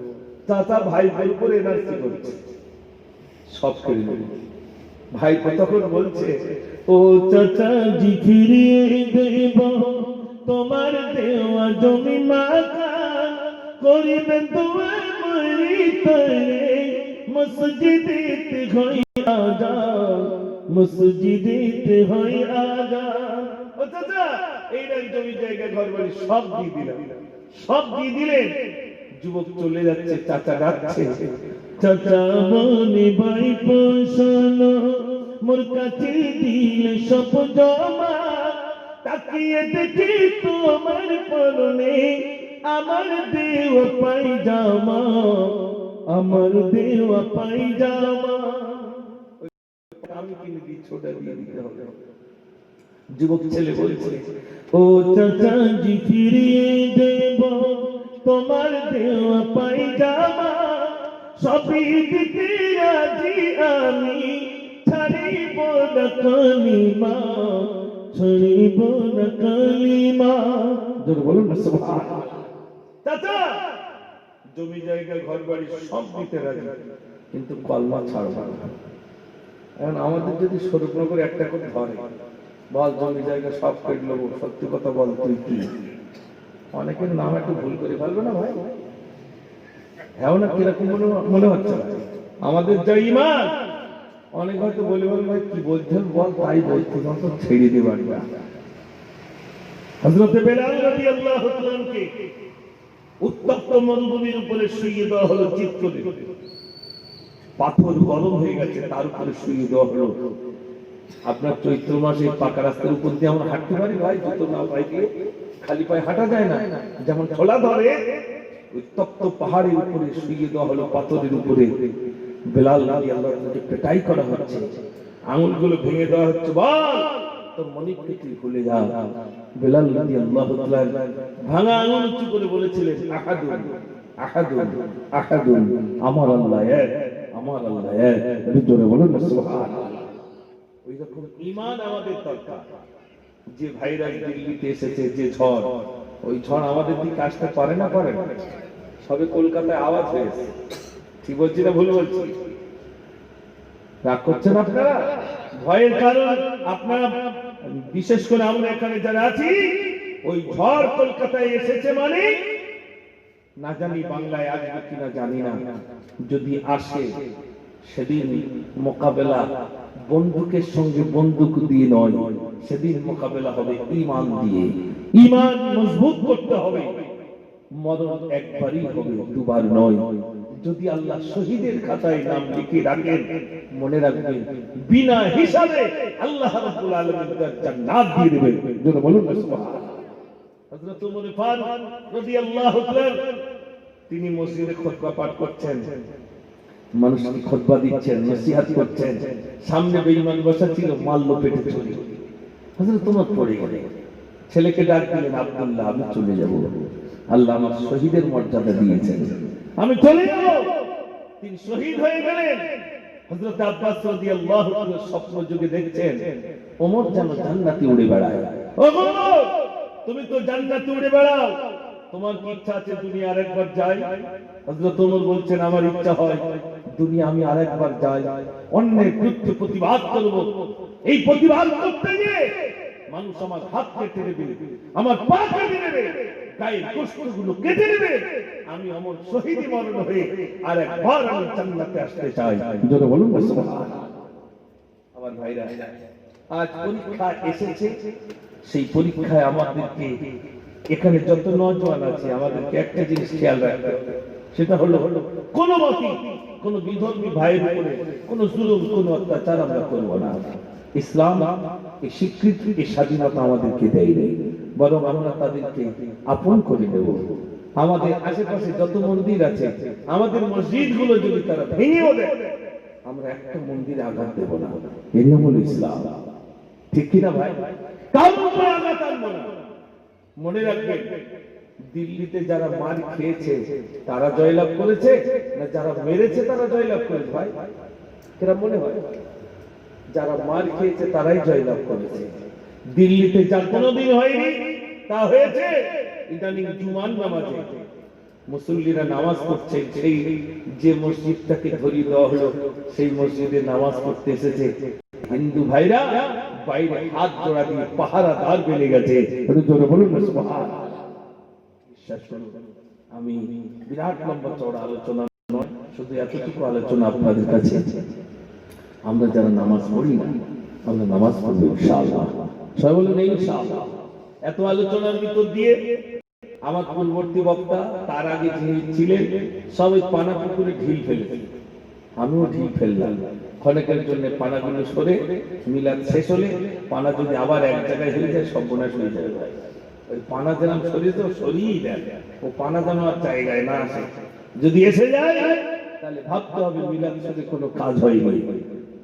চাচা ভাইপোর উপর এনার্জি করছে, সব করে নেবো। ভাইপো তখন বলছে, ও চাচা জি ফিরিয়ে দেব তোমার দেওয়া জমি মাকা, করিবেন তোমার মরি তরে, মসজিদেতে হইয়া যাও, মসজিদেতে হইয়া যাও। ও চাচা এই জমি জায়গা ঘর বাড়ি সব দিয়ে দিলাম, সব দিয়ে দিলেন। যুবক চলে যাচ্ছে, চাচা ডাকছে, চাচা বলে ভাইপো শোনো, মোর কাছে দিলে সব জমা, তাকিয়ে দেখি তোমার পরনে আমার দেওয়া পায়জামা, আমার দেওয়া পায়জামা। আমি কিনে দিচ্ছি, ওটা দিয়ে দিতে হবে। যুবক ছেলে বলছে, ও চাচা জি ফিরিয়ে দেব তোমার দেওয়া পায়জামা, সবই দিতে রাজি আমি, ছাড়িব না কালিমা, ছাড়িব না কালিমা। জোরে বলুন না সুবহানাল্লাহ। চাচা জমি জায়গা ঘর বাড়ি সব দিতে রাজি, কিন্তু কলমা ছাড়বা না। এখন আমাদের যদি স্বরূপনগর একটা করে ধরে, বল জমি জায়গা সব কেটে নেবো, সত্যি কথা বল তুই কি, অনেকের নাম একটু ভুল করে ফেলবে না ভাই? হ্যাঁ না, কিরকম মনে হচ্ছে আমাদের যা ঈমান, অনেক হয়তো বলে বল ভাই কি বলছেন বল, তাই বলছি তো ছেড়ে দেবার। হযরতে বেলাল রাদিয়াল্লাহু তাআলা কে হযরতে উত্তপ্ত মরুভূমির উপরে শুইয়ে দেওয়া হলো চিৎ করে, পাথর গরম হয়ে গেছে তার উপরে শুইয়ে দেওয়া হলো। আপনার চৈত্র মাসে পাকা রাস্তার উপর দিয়ে আমরা হাঁটতে পারি ভাই, জুতো না পাই দিয়ে খালি পায়ে হাঁটা যায় না, যেমন ছোলা ধরে উত্তপ্ত পাহাড়ের উপরে শুইয়ে দেওয়া হলো পাথরের উপরে। বেলাল রাদিয়াল্লাহু আনহুকে পেটাই করা হচ্ছে, আঙুলগুলো ভেঙে দেওয়া হচ্ছে, বল তোর মনিবকে তুই ভুলে যা। বেলাল রাদিয়াল্লাহু তাআলা ভাঙা আঙুল উঁচু করে বলেছিলেন, আহাদুন আহাদুন আহাদুন, আমার আল্লাহ এক, আমার আল্লাহ এক। একটু জোরে বলুন না সুবহানাল্লাহ। ওই রকম ঈমান আমাদের দরকার। যে ভাইরা দিল্লিতে এসেছে, যে ঝড়, ওই ঝড় আমাদের দিকে আসতে পারে না, পারে না? সবে কলকাতায় আওয়াজ হয়েছে, ঠিক বলছি না ভুল বলছি? রাগ করছেন আপনারা? ভয়ের কারণ আপনারা, বিশেষ করে আমরা এখানে যারা আছি, ওই ঝড় কলকাতায় এসেছে মানে না জানি বাংলায় আসবে কিনা জানি না, যদি আসে সেদিন মোকাবেলা বন্দুকের সঙ্গে বন্দুক দিয়ে নয়, সেদিন মোকাবেলা হবে ঈমান দিয়ে। ঈমান মজবুত করতে হবে। মরণ একবারই হবে, দুবার নয়। যদি আল্লাহ শহীদের খাতায় নাম লিখে রাখেন, মনে রাখবেন বিনা হিসাবে আল্লাহ রাব্বুল আলামিন জান্নাত দিয়ে দিবেন। জোরে বলুন না সুবহানাল্লাহ। হযরত ওমর ফারুক রাদিয়াল্লাহু তাআলা তিনি মসজিদে খুতবা পাঠ করছেন, মানুষকে খুতবা দিচ্ছেন, নসিহত করছেন, সামনে বেঈমান বসা ছিল, মারলো পেটে ছুরি। হযরত ওমর পড়ে গেলেন, ছেলেকে ডাক দিলেন, আব্দুল্লাহ আমি চলে যাব, আল্লাহ আমার শহীদের মর্যাদা দিয়েছেন, আমি চলে যাব। তিনি শহীদ হয়ে গেলেন। হযরত আব্বাস রাদিয়াল্লাহু তাআলা স্বপ্ন যুগে দেখছেন ওমর যেন জান্নাতে উড়ে বেড়ায়। ও ওমর, তুমি তো জান্নাতে উড়ে বেড়াও, তোমার কি ইচ্ছা আছে দুনিয়া আরেকবার যাই? হযরত ওমর বলছেন, আমার ইচ্ছা হয় দুনিয়া আমি আরেকবার যাই, অন্যের বিরুদ্ধে প্রতিবাদ করব। এই প্রতিবাদ করতে গিয়ে মানুষ আমার হাত কেটে নেবে, আমার পা কেটে নেবে, গায়ের গোশতগুলো কেটে নেবে, আমি ওমর শহীদ মরণ হয়ে আরেকবার আমি জান্নাতে আসতে চাই। জোরে বলুন না সুবহানাল্লাহ। আমার ভাইরা, আজ পরীক্ষা এসেছে, সেই পরীক্ষায় আমাদেরকে, এখানে যত নওজোয়ান আছে, আমাদেরকে একটা জিনিস খেয়াল রাখতে হবে, সেটা হলো কোন মতে কোন বিধর্মী ভাইয়ের উপরে কোন জুলুম, কোন অত্যাচার আমরা করব না। ইসলাম এই স্বীকৃতি, এই স্বাধীনতা আমাদেরকে দেয়নি, বরং আমরা তাদেরকে আপন করে নেব। আমাদের আশেপাশে যত মন্দির আছে, আমাদের মসজিদগুলো যদি তারা ভেঙেও দেয়, আমরা একটা মন্দিরে আঘাত দেব না। এই হলো ইসলাম, ঠিক কিনা ভাই? কারোর উপরে আঘাত আনবো না। মনে রাখবেন, দিল্লিতে যারা মার খেয়েছে তারা জয়লাভ করেছে, না যারা মেরেছে তারা জয়লাভ করেছে? ভাই এরা মনে হয় যারা মার খেয়েছে তারাই জয়লাভ করেছে। দিল্লিতে যা কোনোদিন হয়নি তা হয়েছে ইদানিং জুমার নামাজে মুসল্লিরা নামাজ পড়ছে, সেই যে মসজিদটাকে ধরিয়ে দেওয়া হলো সেই মসজিদে নামাজ পড়তে এসেছে হিন্দু ভাইরা বাইরে হাত জোড়া দিয়ে পাহারাদার বেড়ে গেছে। জোরে বলুন না সুবহানাল্লাহ। বিশ্বাস করুন, আমি বিরাট লম্বা চওড়া আলোচনা নয়, শুধু এতটুকু আলোচনা আপনাদের কাছে, আমরা যারা নামাজ পড়ি না, আমরা নামাজ পড়বো ইনশাআল্লাহ। সবাই বলুন ইনশাআল্লাহ। এত আলোচনার ভিতর দিয়ে আমার পূর্ববর্তী বক্তা, তার আগে যিনি ছিলেন, সবাই পানা পুকুরে ঢিল ফেলেছে, আমিও ঢিল ফেললাম। ক্ষণেকের জন্য পানাগুলো সরে, মিলাদ শেষ হলে পানা যদি আবার এক জায়গায় হয়ে যায়, সর্বনাশ হয়ে যাবে। ওই পানা যেন সরিয়ে তো সরিয়েই দেন, ও পানা যেন আর জায়গায় না আসে। যদি এসে যায় তাহলে ভাবতে হবে মিলাদ সাথে কোনো কাজ হয়নি।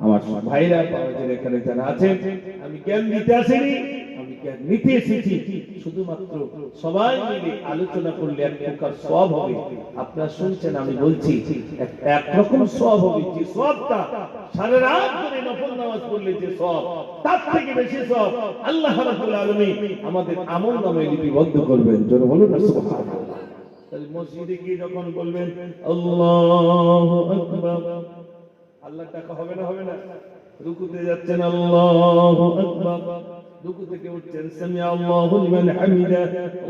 আমার ভাইরা আমাদের এখানে যারা আছেন, আমি জ্ঞান দিতে আসিনি, আমি জ্ঞান নিতে এসেছি। শুধুমাত্র সবাই মিলে আলোচনা করলে এক প্রকার সওয়াব হবে। আপনারা শুনছেন, আমি বলছি একরকম সওয়াব হবে, যে সওয়াবটা সারা রাত ধরে নফল নামাজ পড়লে যে সওয়াব, তার থেকে বেশি সওয়াব আল্লাহ রাব্বুল আলামিন আমাদের আমলনামায় লিপিবদ্ধ করবেন। জোরে বলুন না সুবহানাল্লাহ। তাহলে মসজিদে গিয়ে যখন বলবেন আল্লাহু আকবার, আল্লাহ টাকা হবে না? হবে না? রুকুতে যাচ্ছেন আল্লাহু আকবার, রুকু থেকে উঠছেন সামিআ আল্লাহু লিমান হামিদা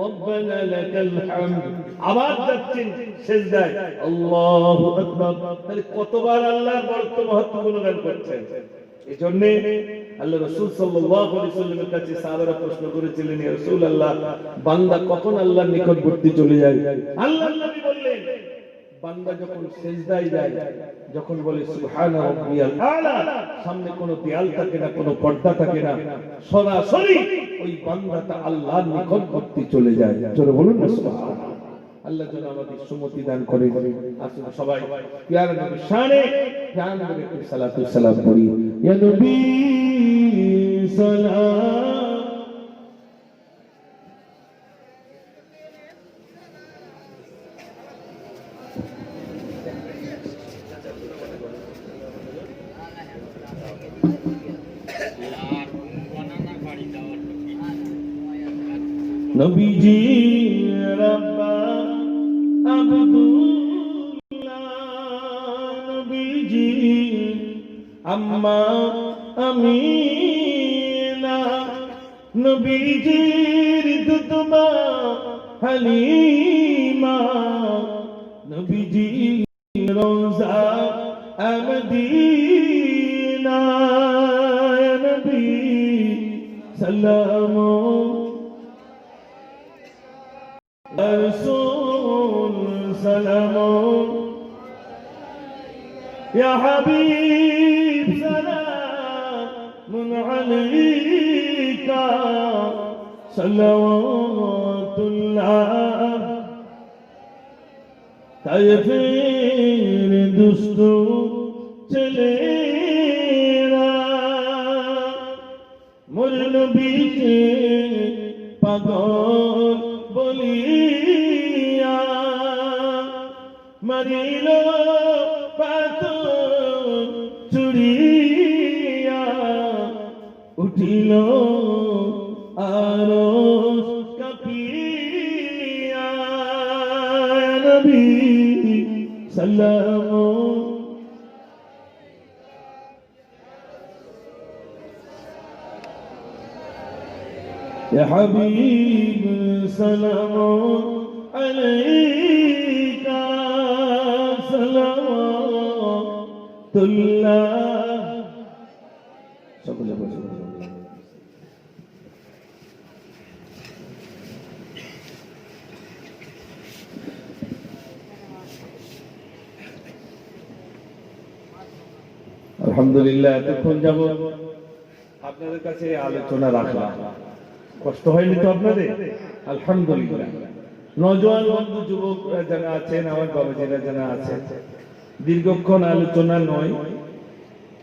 রব্বানা লাকাল হামদ, আবার যাচ্ছেন সিজদায় আল্লাহু আকবার। তাহলে কতবার আল্লাহর বড়ত্ব মহত্ব গুণগান করছেন? এজন্য আল্লাহ রাসূল সাল্লাল্লাহু আলাইহি ওয়াসাল্লামের কাছে সাহাবারা প্রশ্ন করেছিলেন, ইয়া রাসূলুল্লাহ, বান্দা কখন আল্লাহর নিকটবর্তী চলে যায়? আল্লাহর নবী বললেন, বান্দা যখন সিজদায় যায়, যখন বলে সুবহানা রাব্বিয়াল আলা, সামনে কোনো দেয়াল থাকে না, কোনো পর্দা থাকে না, সরাসরি ওই বান্দাটা আল্লাহর নিকটবর্তী চলে যায়। জোরে বলুন না সুবহানাল্লাহ। আল্লাহ যেন আমাদের সুমতি দান করে। আসুন সবাই প্যারা নবীর শানে প্রাণ ভরে একটু সালাতু সালাম পড়ি। ইয়া নবী সালাম, নবীজি রাব্বা আব্দুল্লাহ, নবীজি আম্মা আমিনা, নবীজির দুধমা হালিমা, নবীজি রোজা মদিনা, নবী সালাম رسول سلام يا حبيب سلام عليك صلوات الله تغفر دوستو چلے মোর নবীকে পাগল বলিয়া মারিল পাথর চুড়িয়া, উঠিল আরশ কাঁপিয়া, নবী সাল্লাম يا حبيب سلام عليك صلوات الله সকলে বসে আলহামদুলিল্লাহ। এতক্ষণ যাবত আপনাদের কাছে আলোচনা রাখলাম, কষ্ট হয়নি তো আপনাদের? আলহামদুলিল্লাহ। নওজোয়ান বন্ধু যুবকরা যারা আছেন, আমার বাবাজিরা যারা আছেন, দীর্ঘক্ষণ আলোচনা নয়,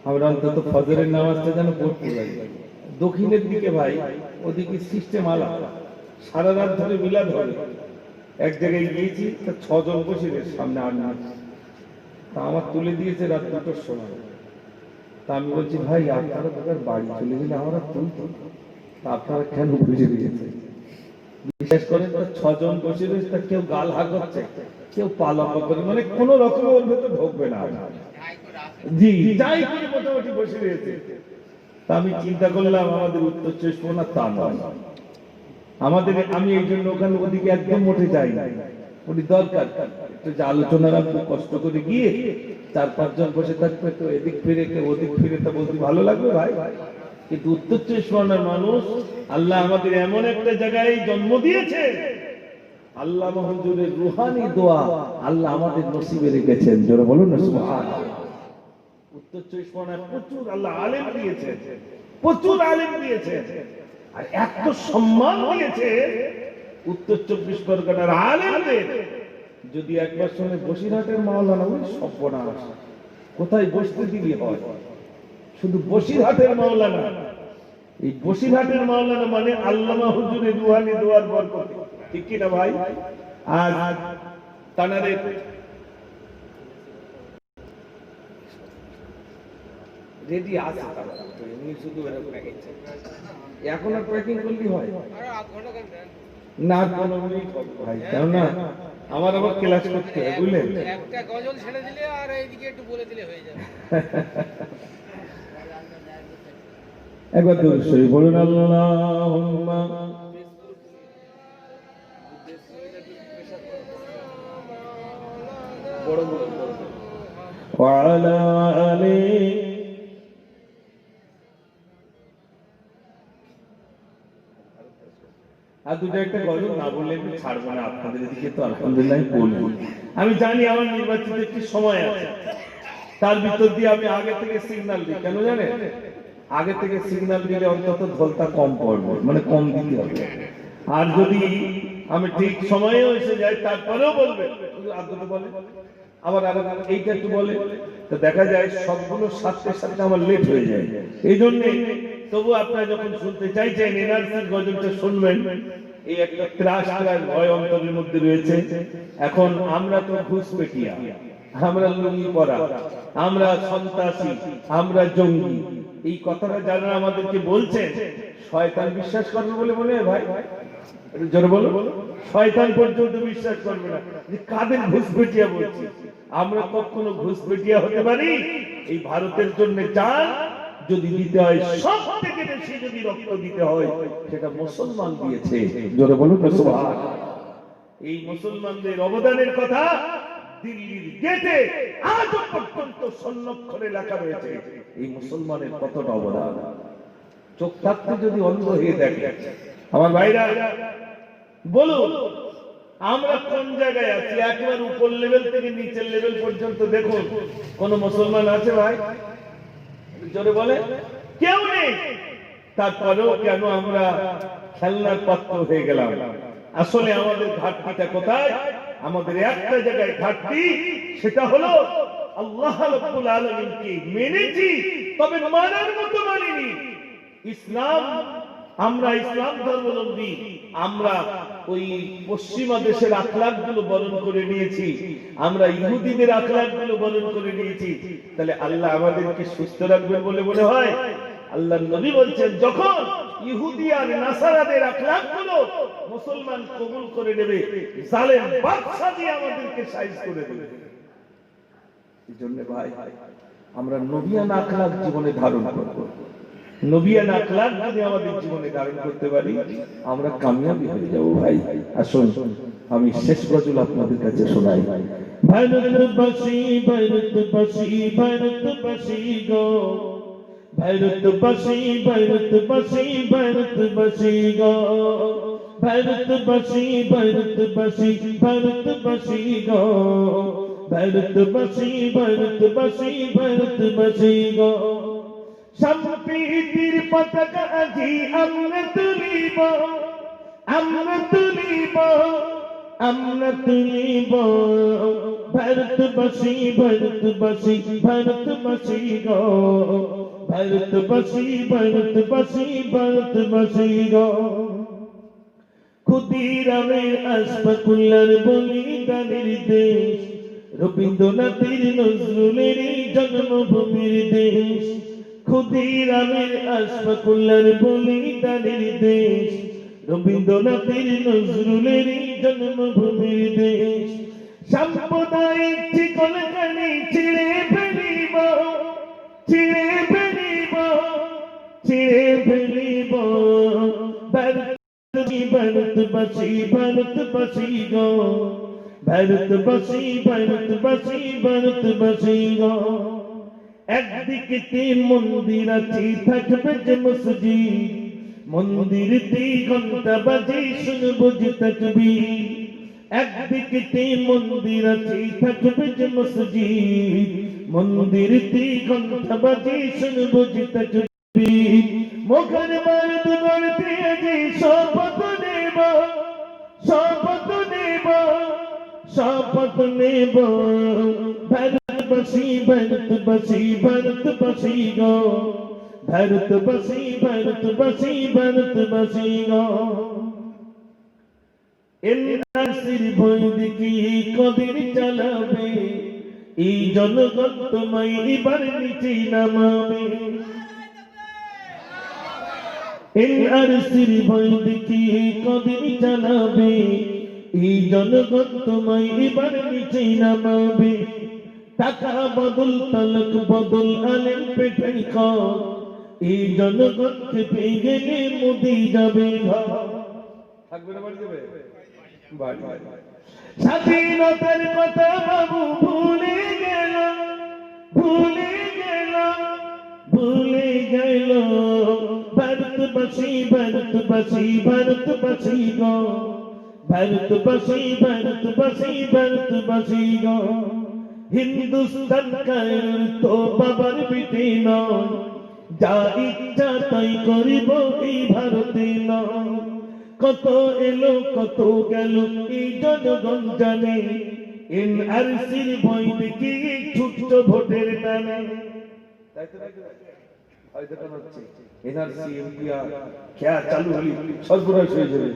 আমরা অন্তত ফজরের নামাজটা যেন পড়তে পারি। দক্ষিণের দিকে ভাই, ওদিকে সিস্টেম আলাদা, সারা রাত ধরে মিলাদ হবে। এক জায়গায় গিয়েছি, তা 6 জন বসে সামনে 8 জন, তা আমার তুলে দিয়েছে রাত 2টোর সময়। তা আমি বলছি, ভাই আপনারা তাদের বাড়ি চলে গেলে আমরা তুলতো, আপনারা কেন বুঝে দিয়েছে? বিশেষ করে 6 জন বসে রয়েছে, কেউ গাল হাগছে, কেউ পালা করে, মানে কোন রকম ওর ভেতর ঢুকবে না। জি, যাই করে মোটামুটি বসে রয়েছে। তা আমি চিন্তা করলাম আমাদের উত্তর 24 পরগনা তা নয়, আমাদের, আমি এই জন্য ওখানে ওদিকে একদম মোটে যাই না। উনি দরকার একটু যে আলোচনা রাখবো, কষ্ট করে গিয়ে 4-5 জন বসে থাকবে, তো এদিক ফিরে কেউ ওদিক ফিরে, তা বলতে ভালো লাগবে ভাই। কিন্তু উত্তর 24 পরগনার মানুষ, আল্লাহ আমাদের এমন একটা জায়গায় জন্ম দিয়েছে, আল্লাহ হুজুরের রুহানি দোয়া আল্লাহ আমাদের নসিবে রেখেছেন। জোরে বলুন না সুবহানাল্লাহ। উত্তর 24 পরগনায় প্রচুর আল্লাহ আলেম দিয়েছে, প্রচুর আলেম দিয়েছে, আর এত সম্মান দিয়েছে উত্তর 24 পরগনার আলেমদের। যদি একবার শুনে বসিরহাটের মাওলানা, ওই সর্বনাশ, কোথায় বসতে দিবি হয়, শুধু বসিরহাটের মাওলানা। এই বসিরহাটের মাওলানা মানে আল্লামা হুজুরের রুহানি দোয়ার বরকত, ঠিক কি না ভাই? আজ তানারে রেডি আছে, তারা তো এমনি শুধু এখন আর প্যাকিং করলি হয় না, 15 মিনিট ভাই, কেননা আমার আবার ক্লাস করতে হয়, বুঝলেন? একটা গজল ছেড়ে দিলে আর এইদিকে একটু বলে দিলে হয়ে যাবে। একবার দরুদ শরীফ বলুন, আল্লাহুম্মা ওয়া আলা আলি আর দুটো একটা গজল না বললে আমি ছাড়বো না আপনাদের এদিকে, তো আলহামদুলিল্লাহ বলবো। আমি জানি আমার নির্বাচিত একটি সময় আছে, তার ভিতর দিয়ে আমি আগে থেকে সিগন্যাল দিই। কেন জানেন? আগে থেকে সিগন্যাল দিলে অন্তত ধলতা কম পড়বে, মানে কম দিতে হবে। আর যদি আমি ঠিক সময়েও এসে যাই তারপরেও বলবে আদতে বলে, আবার এইটা একটু বলে, তো দেখা যায় সবগুলো সাথে সাথে আমার লেট হয়ে যায়। এই জন্য তবু আপনারা যখন শুনতে চাইছেন এনআরসির গজলটা শুনবেন, এই একটা ত্রাস ত্রাস ভয় অন্তরের মধ্যে রয়েছে। এখন আমরা তো ঘুষপেটিয়া, আমরা লুঙ্গি পরা, আমরা সন্ত্রাসী, আমরা জঙ্গি, এই কথাটা যারা আমাদেরকে বলছেন, শয়তান বিশ্বাস করবে বলে মনে হয় ভাই? জোরে বলো। শয়তান পর্যন্ত বিশ্বাস করবে না যে কাদের ঘুষপেটিয়া বলছি। আমরা কখনো ঘুষপেটিয়া হতে পারি? এই ভারতের জন্য চাল যদি দিতে হয়, সব থেকে বেশি যদি রক্ত দিতে হয়, সেটা মুসলমান দিয়েছে। জোরে বলুন না সুবহান। এই মুসলমানদের অবদানের কথা দিল্লির গেটে আজ পর্যন্ত স্বর্ণাক্ষরে লেখা রয়েছে। এই মুসলমানের কতটা অবদান, চোখ থাকতে যদি অন্ধ হয়ে দেখে। আমার ভাইরা বলুন, আমরা কোন জায়গায় আছি? একেবারে উপর লেভেল থেকে নিচের লেভেল পর্যন্ত দেখুন, কোন মুসলমান আছে ভাই? জোরে বলে কেউ নেই। তারপরেও কেন আমরা খেলনার পাত্র হয়ে গেলাম? আসলে আমাদের ঘাটতিটা কোথায়? আমাদের একটা জায়গায় ঘাটতি, সেটা হলো আল্লাহ রাব্বুল আলামিনকে মেনেছি, তবে মানার মতো মানিনি। ইসলাম, আমরা ইসলাম ধর্মাবলম্বী, আমরা ওই পশ্চিমা দেশের আখলাক গুলো বরণ করে নিয়েছি, আমরা ইহুদিদের আখলাক গুলো বরণ করে নিয়েছি। তাহলে আল্লাহ আমাদেরকে সুস্থ রাখবেন বলে মনে হয়? আল্লাহর নবী বলছেন, যখন ইহুদি আর নাসারাদের আখলাক গুলো মুসলমান কবুল করে নেবে, জালেম বাদশা দিয়ে আমাদেরকে সাইজ করে দেবে। এই জন্য ভাই, আমরা নবিয়ানা আখলাক জীবনে ধারণ করব। নবিয়ানা আখলাক যদি আমাদের জীবনে ধারণ করতে পারি, আমরা কামিয়াবি হয়ে যাব ভাই। আসুন আমি শেষ গজল আপনাদের কাছে শোনাই। ভারতবাসী ভারতবাসী ভারতবাসী গো, ভারতবাসী ভারতবাসী ভারতবাসী গো, ভারতবাসী ভারতবাসী ভারতবাসী গো, ভারতবাসী ভারতবাসী ভারতবাসী গো। সম্প্রীতির পতাকা আজি আমরা তুলিব, আমরা তুলিব, আমরা তুলিব। ভারতবাসী ভারতবাসী ভারতবাসী গো, ভারতবাসী ভারতবাসী ভারতবাসী গো। ক্ষুদিরামের আশফাকুল্লার বলিদানের দেশ, রবীন্দ্রনাথের নজরুলের জন্মভূমির দেশ। ক্ষুদিরামের আশফাকুল্লার বলিদানের দেশ, রবীন্দ্রনাথের নজরুলের জন্মভূমির দেশ। সাম্প্রদায়িক ঠিকলখানি ছিঁড়ে ফেলিব, ছিঁড়ে ফেলিব, ছিঁড়ে ফেলিব। ভারতবাসী ভারতবাসী গো, ভারতবাসী ভারতবাসী ভারতবাসী গো। একদিকে মন্দির আছে, থাকবে যে মসজিদ, মন্দির ঘন্টা বাজে শুনবো যে তাকবীর। একদিকে মন্দির আছে, থাকবে যে মসজিদ, মন্দির ঘন্টা বাজে শুনবো যে তাকবীর। মুখের বারুদ গড়তে যে শপথ নেব, শপথ নেব, শপথ নেব। ভারতবাসী ভারতবাসী ভারতবাসী গো, ভারতবাসী ভারতবাসী ভারতবাসী গো। এনআরসির ভয় দেখি কদিন চালাবে, এই জনগণ তোমায় এবার নিচে নামাবে। এনআরসির ভয় দেখি কদিন চালাবে, এই জনগণ তোমায় এবার নিচে নামাবে। টাকা বদল তালক বদল আলেম পেটাই খাও, এই জনগণকে পেয়ে গেলে মোদি যাবে ঘর। থাকবে না বাড়ি যাবে বাড়ি। স্বাধীনতার কথা বাবু ভুলে গেল, ভুলে গেল, ভুলে গেল। ভারতবাসী ভারতবাসী ভারতবাসী গো ভারতবাসী ভারতবাসী ভারতবাসী গো হিন্দুস্তান কায়রোর তো বাবার বিটি নয় যা ইচ্ছা তাই করিব এই ভারতে নয় কত এলো কত গেল এই জনগণ জানে এনআরসির ভয় দেখি ছুটছ ভোটের টানে তাই তো ভয় দেখানো হচ্ছে এনআরসি এমপিআর খেয়া চালু হলি সর্বনাশ হয়ে যাবে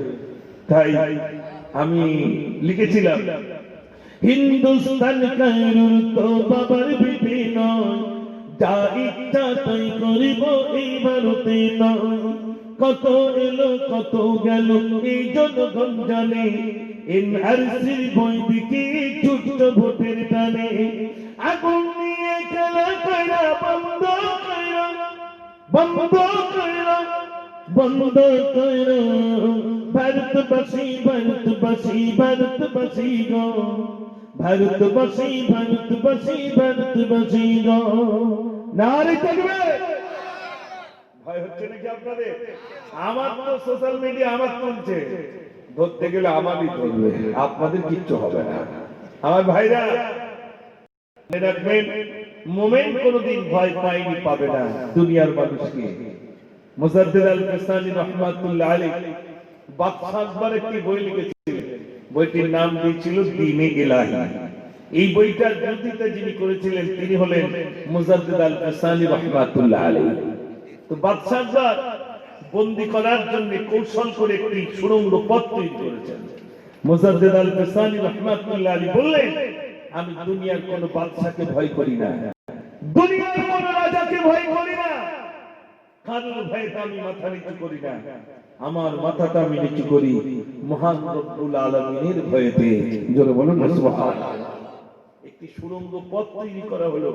তাই আমি লিখেছিলাম হিন্দুস্তান কায়রোর তো বাবার বিটি নয় যা ইচ্ছা তাই করিব এই ভারতে নয় কত এলো কত গেল এই জনগণ জানে এনআরসির ভয় দেখি ছুটছ ভোটের টানে আগুন নিয়ে খেলা কইরা বন্ধ কইরা বন্ধ কইরা বন্ধ কইরা ভারতবাসী ভারতবাসী ভারতবাসী গো ভারতবাসী ভারতবাসী ভারতবাসী গো নারে তাকবীর ভয় হচ্ছে নাকি আপনাদের আমার তো সোশ্যাল মিডিয়া আমার তুলছে ধরতে গেলে আমারই ধরবে আপনাদের কিচ্ছু হবে না আমার ভাইরা রাখবেন মোমেন কোনদিন ভয় পায়নি পাবে না দুনিয়ার মানুষকে মুজাদ্দিদ আল কাসানি রাহমাতুল্লাহ আলাইহি বাদশাহ আকবর একটি বই লিখেছিলেন বইটির নাম দিয়েছিল দ্বীনে ইলাহি এই বইটার বিরোধিতা যিনি করেছিলেন তিনি হলেন মুজাদ্দিদ আল কাসানি রাহমাতুল্লাহ আলাইহি তো বাদশাহ আকবর বন্দী করার জন্য কৌশল করে একটি সুড়ঙ্গ পথ তৈরি করেছেন মুজাদ্দিদ আল কাসানি রাহমাতুল্লাহ আলাইহি বললেন আমি দুনিয়ার কোন বাদশাকে ভয় করি না দুনিয়ার কোন রাজাকে ভয় করি না কারোর ভয়ে আমি মাথা নিচু করি না আমার মাথাটা আমি নিচু করি মহান রব্বুল আলামিনের ভয়েতে জোরে বলুন সুবহানাল্লাহ একটি সুড়ঙ্গ পথ তৈরি করা হলো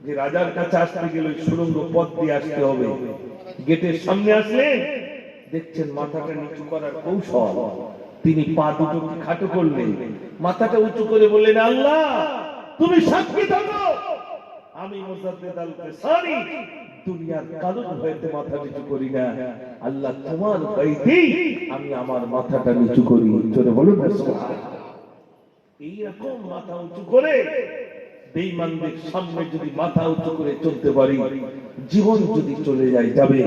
যে রাজার কাছে আসতে গেলে সুড়ঙ্গ পথ দিয়ে আসতে হবে গেটের সামনে আসলে দেখছেন মাথাটা নিচু করার কৌশল তিনি পা দুটো খাটো করলেন মাথাটা উঁচু করে বললেন আল্লাহ তুমি সাক্ষী থাকো আমি মুজাদ্দিদ আল কাসানি দুনিয়ার কারোর ভয়েতে মাথা নিচু করি না আল্লাহ তোমার ভয়েতেই আমি আমার মাথাটা নিচু করি জোরে বলুন সুবহানাল্লাহ এইরকম মাথা উঁচু করে বেঈমানদের সামনে যদি মাথা উঁচু করে চলতে পারি জীবন যদি চলে যায় যাবে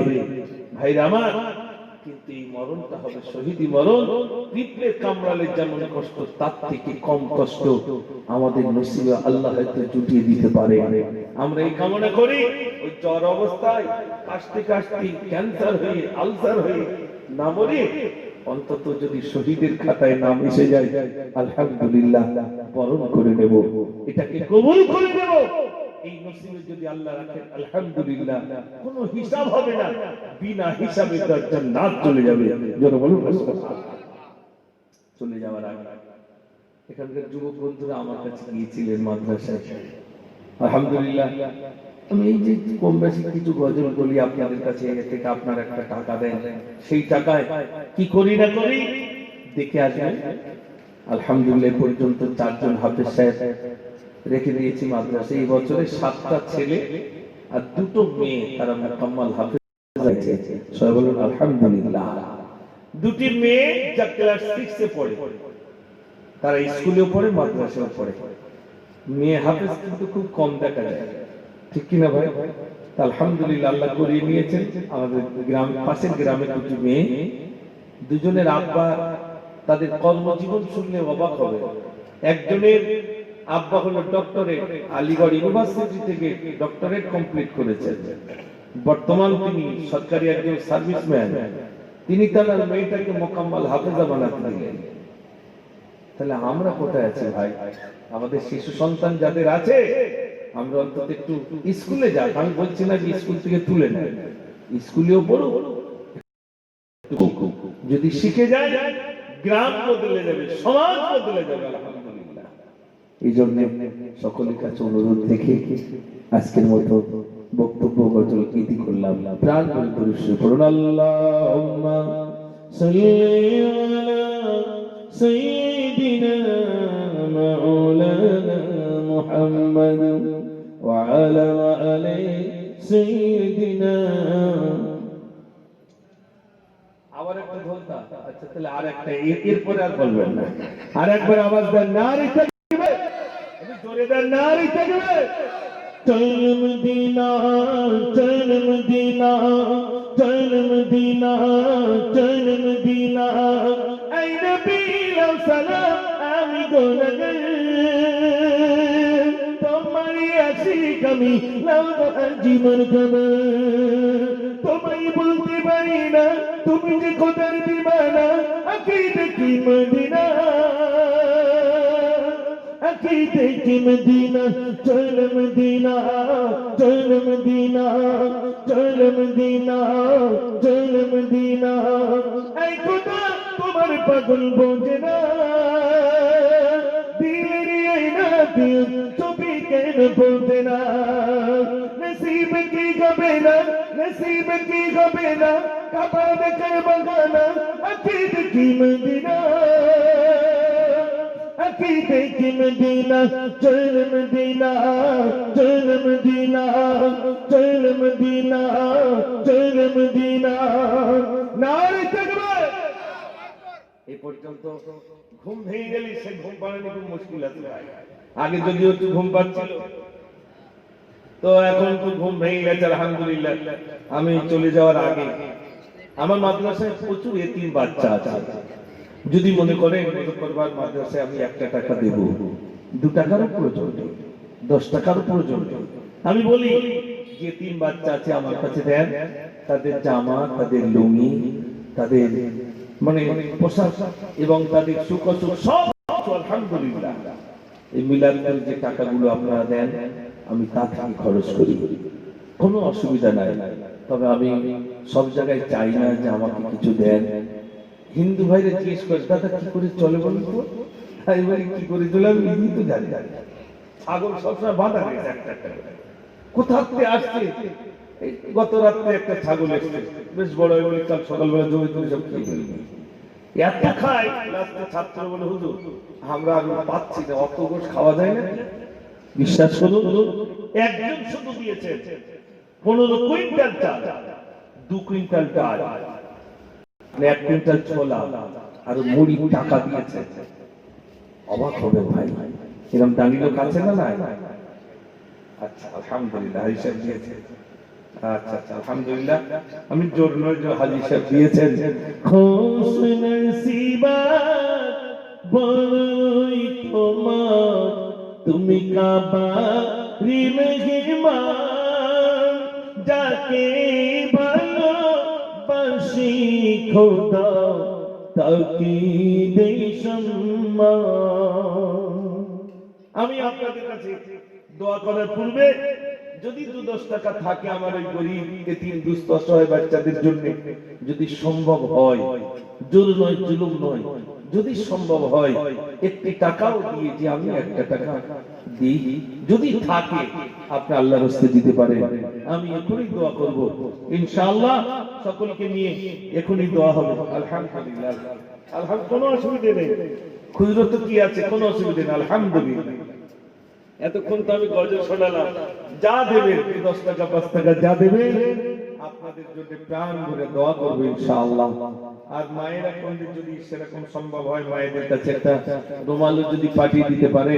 ভাইরা আমার কিন্তু এই মরণটা হবে শহীদি মরণ পিঁপড়ে কামড়ালে যেমন কষ্ট তার থেকে কম কষ্ট আমাদের নসিবে আল্লাহ হয়তো জুটিয়ে দিতে পারে আমরা এই কামনা করি ওই জ্বর অবস্থায় কাশতে কাশতে ক্যান্সার হয়ে আলসার হয়ে না মরে অন্তত যদি শহীদের খাতায় নাম এসে যায় আলহামদুলিল্লাহ বরণ করে নেব এটাকে কবুল করে নেব এই নসিবে যদি আল্লাহ রাখেন আলহামদুলিল্লাহ কোনো হিসাব হবে না বিনা হিসাবে তার জান্নাত চলে যাবে যারা বলুন চলে যাওয়ার আগে এখানকার যুবক বন্ধুরা আমার কাছে গিয়েছিলেন মাদ্রাসায় আলহামদুলিল্লাহ আমি এই যে কম বেশি কিছু গজল বলি আপনাদের কাছে এর থেকে আপনার একটা টাকা দেন সেই টাকায় কি করি না করি দেখে আসবেন আলহামদুলিল্লাহ পর্যন্ত 4 জন হাফেজ সাহেব রেখে দিয়েছি মাদ্রাসা এই বছরে 7টা ছেলে আর 2টো মেয়ে তারা মুকাম্মাল হাফেজ হয়েছে সবাই বলুন আলহামদুলিল্লাহ দুটি মেয়ে যা ক্লাস 6 এ পড়ে তারা স্কুলেও পড়ে মাদ্রাসায়ও পড়ে মেয়ে হাফেজ কিন্তু খুব কম দেখা যায় ঠিক কি না ভাই আলহামদুলিল্লাহ আল্লাহ করিয়ে নিয়েছেন আমাদের গ্রাম পাশের গ্রামে দুটি মেয়ে দুজনের আব্বা তাদের কর্মজীবন শুনলে অবাক হবে একজনের আব্বা হলো ডক্টরেট আলিগড় ইউনিভার্সিটি থেকে ডক্টরেট কমপ্লিট করেছেন বর্তমান তিনি সরকারি একজন সার্ভিসম্যান তিনি তার মেয়েটাকে মোকাম্মল হাফেজা বানাতে দিলেন তাহলে আমরা কোথায় আছি ভাই আমাদের শিশু সন্তান যাদের আছে আমরা অন্তত একটু স্কুলে যাই আমি বলছি না যে স্কুল থেকে তুলে নেয় স্কুলেও পড়ো যদি শিখে যায় গ্রাম বদলে যাবে সমাজ বদলে যাবে আলহামদুলিল্লাহ এই জন্য সকলের কাছে অনুরোধ দেখে আজকের মতো বক্তব্য গজল ইতি করলাম প্রাণ পরিশুদ্ধ করুন আল্লাহুম্মা সাল্লি আলা সাইয়্যিদিনা মাওলানা মুহাম্মদ ওয়া আলা আলি সাইয়্যিদিনা আচ্ছা তাহলে আর একটা এরপরে আর বলবেন না, আর একবার আওয়াজ দেন নারী তাকবীর, জোরে দেন নারী তাকবীর। চল মদিনা চল মদিনা চল মদিনা চল মদিনা, এই নবী লাও সালাম আমি গোলাগার, তোমারই আশিক আমি লাও জীবন খবর, তোমায় বলতে পারি না তুমি যে খোদার দিবানা, আকীদে কি মদিনা আকীদে কি মদিনা, চল মদিনা চল মদিনা চল মদিনা চল মদিনা, এই খোদা তোমার পাগল বোঝে না, দিলের এই নাদির ছবি কেন বলতে না, নসিব কি হবে না নসিব কি হবে না, কাবা দেখার বাগানা আকীদে কি মদিনা আকীদে কি মদিনা, চল মদিনা চল মদিনা চল মদিনা চল মদিনা, নারে তাকবীর। এই পর্যন্ত ঘুম ভেঙে গেলে সে ঘুম পাড়ানো খুব মুশকিল আছে ভাই। আগে যদিও একটু ঘুম পাচ্ছিল, তো এখন তো ঘুম ভেঙে গেছে আলহামদুলিল্লাহ। আমি চলে যাওয়ার আগে আমার মাদ্রাসায় প্রচুর এতিম বাচ্চা আছে, যদি মনে করেন মুজফফরবাদ মাদ্রাসায় আমি 1 টাকা দেব, 2 টাকারও প্রয়োজন নেই, 10 টাকারও প্রয়োজন নেই, আমি বলি যে এতিম বাচ্চা আছে আমার কাছে দেন, তাদের জামা তাদের লুঙ্গি তাদের মানে পোশাক এবং তাদের সুখ অসুখ সব আলহামদুলিল্লাহ এই মিলাদের যে টাকাগুলো আপনারা দেন আমি তা থেকে খরচ করি, কোনো অসুবিধা নাই। তবে আমি সব জায়গায় চাই না যে আমাকে কিছু দেন। হিন্দু ভাইরা জিজ্ঞেস করে দাদা কি করে চলে বলুন তো, আমি বলি কি করে চলে আমি নিজেই তো জানি, ছাগল সবসময় বাঁধা রয়েছে একটা একটা করে, কোথা থেকে আসছে। এই গত রাত্রে একটা ছাগল এসেছে বেশ বড়, বলে কাল সকালবেলা জমি তুমি সব খেয়ে ফেলবে, এত খাই লাস্টে ছাত্র বলে হুজুর আমরা আর পাচ্ছি না, অত গোশ খাওয়া যায় না। বিশ্বাস করুন একজন শুধু দিয়েছে 15 কুইন্টাল চাল, 2 কুইন্টাল ডাল, 1 কুইন্টাল ছোলা আর মুড়ি টাকা দিয়েছে। অবাক হবে ভাই, এরকম দামি লোক আছে না? না আচ্ছা আলহামদুলিল্লাহ হিসাব দিয়েছে, আচ্ছা আচ্ছা আলহামদুলিল্লাহ। আমি জোর নয় যে হাজি সাহেব দিয়েছেন। খুশ নসিবা বড়ই তোমার, তুমি কাবা মেহমান, যাকে ভালোবাসি খোদা তাকে দেই সম্মান। আমি আপনাদের কাছে দোয়া করার পূর্বে যদি 2-10 টাকা থাকে আমার ওই গরিব এতিম দুস্থ অসহায় বাচ্চাদের জন্য, যদি সম্ভব হয়, জোর নয় জুলুম নয়, যদি সম্ভব হয় 1 টাকাও দিয়ে যে আমি 1 টাকা দিই, যদি থাকে আপনি আল্লাহর রাস্তে দিতে পারেন, আমি এখনই দোয়া করব ইনশাআল্লাহ। সকলকে নিয়ে এখনই দোয়া হবে। আলহামদুলিল্লাহ আলহামদুলিল্লাহ, কোনো অসুবিধা নেই, খুচরো তো কি আছে, কোনো অসুবিধা নেই আলহামদুলিল্লাহ। এতক্ষণ তো আমি গজল শোনালাম, যা দেবেন 10 টাকা 5 টাকা যা দেবেন আপনাদের জন্য প্রাণ ভরে দোয়া করব ইনশাআল্লাহ। আর মায়েরা কোনদিন যদি সেরকম সম্ভব হয় মায়েদের কাছে একটা রুমালও যদি পাঠিয়ে দিতে পারে,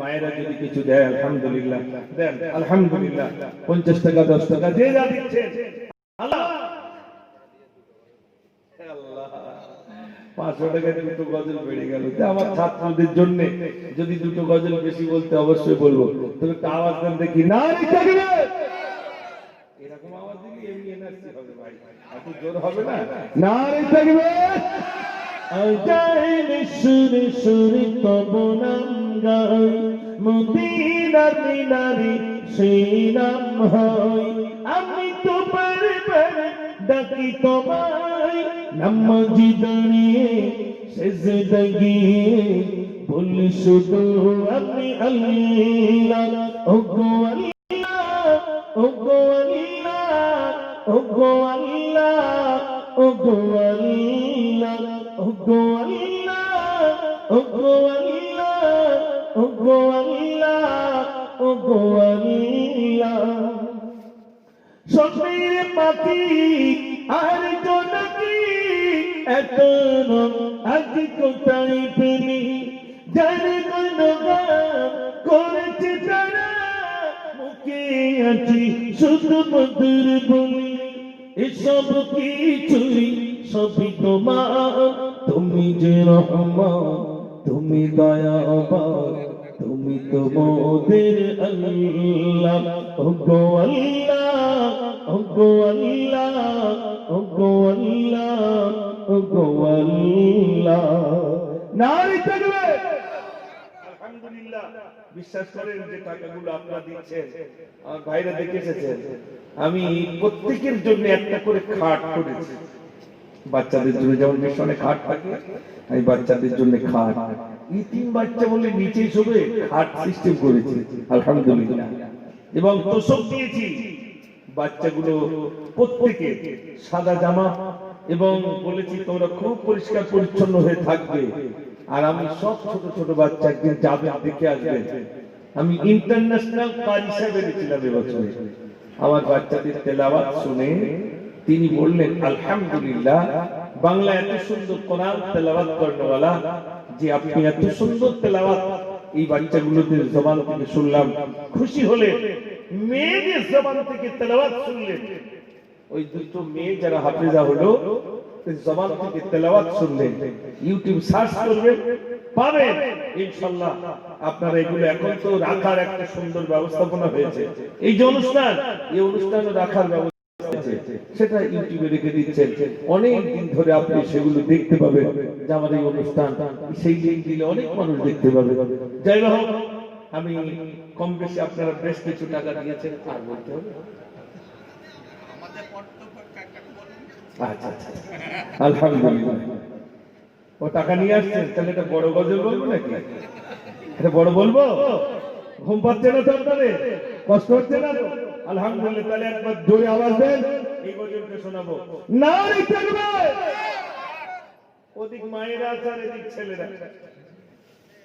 মায়েরা যদি কিছু দেয় আলহামদুলিল্লাহ দেন আলহামদুলিল্লাহ। 50 টাকা 10 টাকা যে যা দিচ্ছেন আল্লাহ 500 টাকায় 2টো গজল বেড়ে গেল। আমার ছাত্রদের জন্য যদি 2টো গজল বেশি বলতে অবশ্যই বলবো, তবে একটা আওয়াজ দেন দেখি নারী তাকবীর। এরকম আওয়াজ দিলে এমনি এনার্জি হবে ভাই, এত জোর হবে না। নারী তাকবীর। আজাইলে সুরে সুরে তব নাম গাই, মদিনার মিনারে সেই নাম হয়, আমি তো বারবার ডাকি তোমায়, নামাজি দাঁড়িয়ে সেজদা গিয়ে বলি শুধু আপনি আল্লাহ, ওগো আল্লাহ ওগো আল্লাহ ওগো আল্লাহ ওগো আল্লাহ ওগো আল্লাহ ওগো আল্লাহ ওগো আল্লাহ ওগো আল্লাহ। স্বপ্নের পাখি আর জোনাকি এত রং আজ কোথায় পেলি, যার গুণগান করেছে তারা, মুখে আছি শুধু মধুর বলি, এসব কিছুই সবই তোমার, তুমি যে রহমান, তুমি দয়াবান, তুমি তো মোদের আল্লাহ, ওগো আল্লাহ, ওগো আল্লাহ, ওগো আল্লাহ, ওগো আল্লাহ। নারী তাকবীর। আলহামদুলিল্লাহ। বিশ্বাস করেন যে টাকাগুলো আপনারা দিচ্ছেন, আমার ভাইরা দেখে এসেছেন, আমি প্রত্যেকের জন্য একটা করে খাট করেছি। বাচ্চাদের জন্য যেমন মিশনে খাট থাকে, আমি বাচ্চাদের জন্য খাট, এই 3 বাচ্চা বলে নিচেই শোবে, খাট সিস্টেম করেছি আলহামদুলিল্লাহ। এবং তোষক দিয়েছি, বাচ্চাগুলো প্রত্যেকে সাদা জামা, এবং বলেছি তোমরা খুব পরিষ্কার পরিচ্ছন্ন হয়ে থাকবে। আর আমি সব ছোট ছোট বাচ্চা একদিন যাবে, দেখে আসবে। আমি ইন্টারন্যাশনাল কারি সাহেব এনেছিলাম এবছরে। আমার বাচ্চাদের তেলাওয়াত শুনে তিনি বললেন আলহামদুলিল্লাহ, বাংলা এত সুন্দর কোরআন তেলাওয়াত করেনওয়ালা, যে আপনি এত সুন্দর তেলাওয়াত এই বাচ্চাগুলোদের জবান থেকে শুনলাম। খুশি হলেন, মেয়েদের জবান থেকে তেলাওয়াত শুনলেন। ওই দুটো মেয়ে যারা হাফেজা হলো, জবান থেকে তেলাওয়াত শুনলেন, ইউটিউব সার্চ করবেন, পাবেন ইনশাআল্লাহ। আপনারা এগুলো এখন তো রাখার একটা সুন্দর ব্যবস্থাপনা হয়েছে, এই যে অনুষ্ঠান, এই অনুষ্ঠানে রাখার ব্যবস্থা সেটা ইউটিউবে রেখে দিচ্ছেন, অনেক দিন ধরে আপনি সেগুলো দেখতে পাবেন যে আমার এই অনুষ্ঠান, সেই লিঙ্ক দিলে অনেক মানুষ দেখতে পাবে। যাই হোক, আমি কম বেশি আপনারা বেশ কিছু টাকা দিয়েছেন, আর বলতে হবে আচ্ছা আচ্ছা আলহামদুলিল্লাহ। ও টাকা নিয়ে আসছেন, তাহলে এটা বড় গজল বলবো নাকি? এটা বড় বলবো? ঘুম পাচ্ছে না তো আপনাদের? কষ্ট হচ্ছে না তো? আলহামদুলিল্লাহ। তাহলে একবার জোরে আওয়াজ দেন, এই গজলটা শোনাবো। নারী তাকবীর। ওদিক মায়েরা আছে আর এদিক ছেলেরা।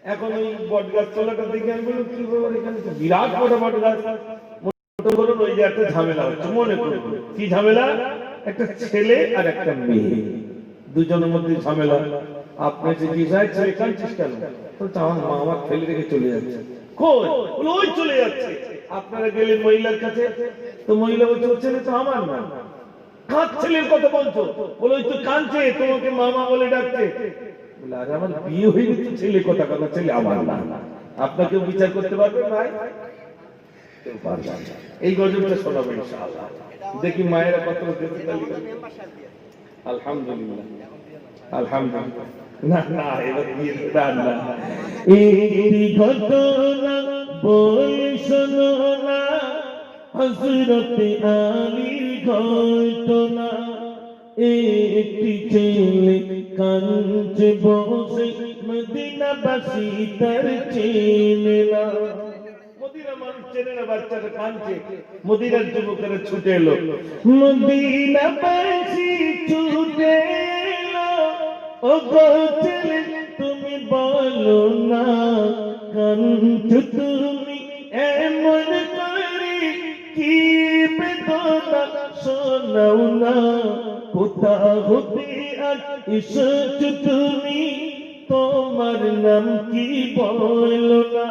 এখন ওই বটগাছ তলাটা দেখে আমি বললাম কি ব্যাপার, এখানে তো বিরাট বড় বটগাছ। মনে করুন ওই যে একটা ঝামেলা হচ্ছে, মনে করুন কি ঝামেলা, একটা ছেলে আর একটা মেয়ে, দুজনের মধ্যে ঝামেলা। আপনি যে জিজ্ঞাসা ছেলে কাঁদছিস কেন, বলছে আমার মা আমার ফেলে রেখে চলে যাচ্ছে। কই? বলে ওই চলে যাচ্ছে। আপনারা গেলেন মহিলার কাছে, তো মহিলা বলছে ও ছেলে তো আমার না। কাঁদ ছেলের কথা বলছো? বলে ওই তো কাঁদছে, তোমাকে মামা বলে ডাকছে। বলে আরে আমার বিয়ে হয়নি তো, ছেলে কথা কথা, ছেলে আমার না। আপনাকে বিচার করতে পারবে ভাই? এই গজলটা শোনাবো ইনশাআল্লাহ। দেখি মায়েরা কত আলহামদুলিল্লাহ আলহামদুলিল্লাহ। না না এবার দিয়ে না, এই ঘটনা বল শোনো না, হযরতে আলীর ঘটনা। একটি ছেলে কাঁদছে বসে, মদিনাবাসী তার চেনে না। মদিনা মানুষ চেনে না, বাচ্চাটা কাঁদছে, মদিনার যুবকেরা ছুটে এলো, মদিনাবাসী ছুটে এলো, ও গো ছেলে তুমি বলো না, কাঁদছো তুমি এমন করে, কি বেদনা শোনাও না, কোথা হতে আজ এসেছো তুমি, তোমার নাম কি বলো না,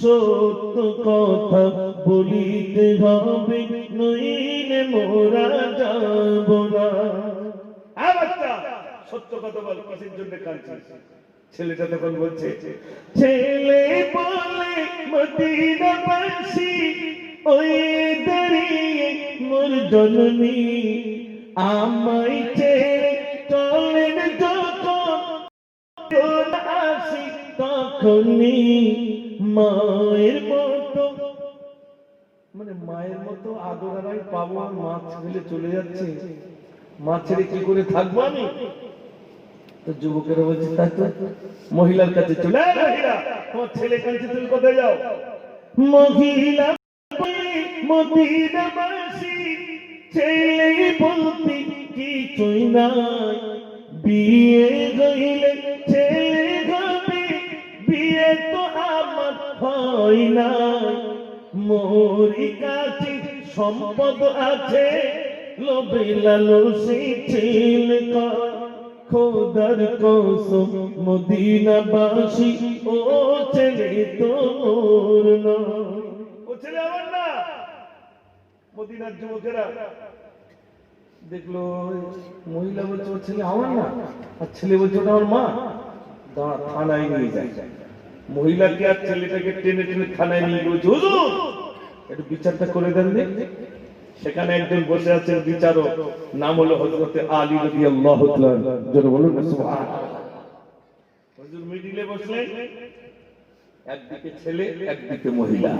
সত্য কথা বলিতে হবে, নইলে মোরা যাব না। বাচ্চা সত্য কথা বল, কিসের জন্য কাঁদছিস? ছেলেটা তখন বলছে, ছেলে বলে মদিনাবাসী, ওই দাঁড়িয়ে মোর জননী, আমায় ছেড়ে চলেন যখন আসি তখনই, মায়ের মতো, মানে মায়ের মতো আদর আর পাবো, মা ছেলে চলে যাচ্ছে, মা ছেড়ে কি করে থাকবো আমি? তো যুবকেরা বলছে তাই তো, মহিলার কাছে চলে, মহিলা তোমার ছেলে কাছে তুমি কোথায় যাও? মহিলা মদিনাবাসী, ছেলে বলতে কিছুই নাই, বিয়ে হইলে ছেলে হবে, বিয়ে তো আমার হয় না, মোরি কাছে সম্পদ আছে, লোভে লালসে ছেলে খোদার কসম মদিনাবাসী ও ছেলে তোর নয়। ও ছেলে আমার না। মদিনার যুবকেরা দেখলো মহিলা বলছে ও ছেলে আমার না, আর ছেলে বলছে ওটা আমার মা। থানায় নিয়ে যায়। মহিলাকে আর ছেলেটাকে টেনে টেনে থানায় নিয়ে গেছে, হুজুর একটু বিচারটা করে দেন। সেখানে একজন বসে আছেন বিচারক, নাম হলো হযরত আলী রাদিয়াল্লাহু তাআলা। জোরে বলুন সুবহানাল্লাহ। হুজুর মিডিলে বসলেন, একদিকে ছেলে একদিকে মহিলা।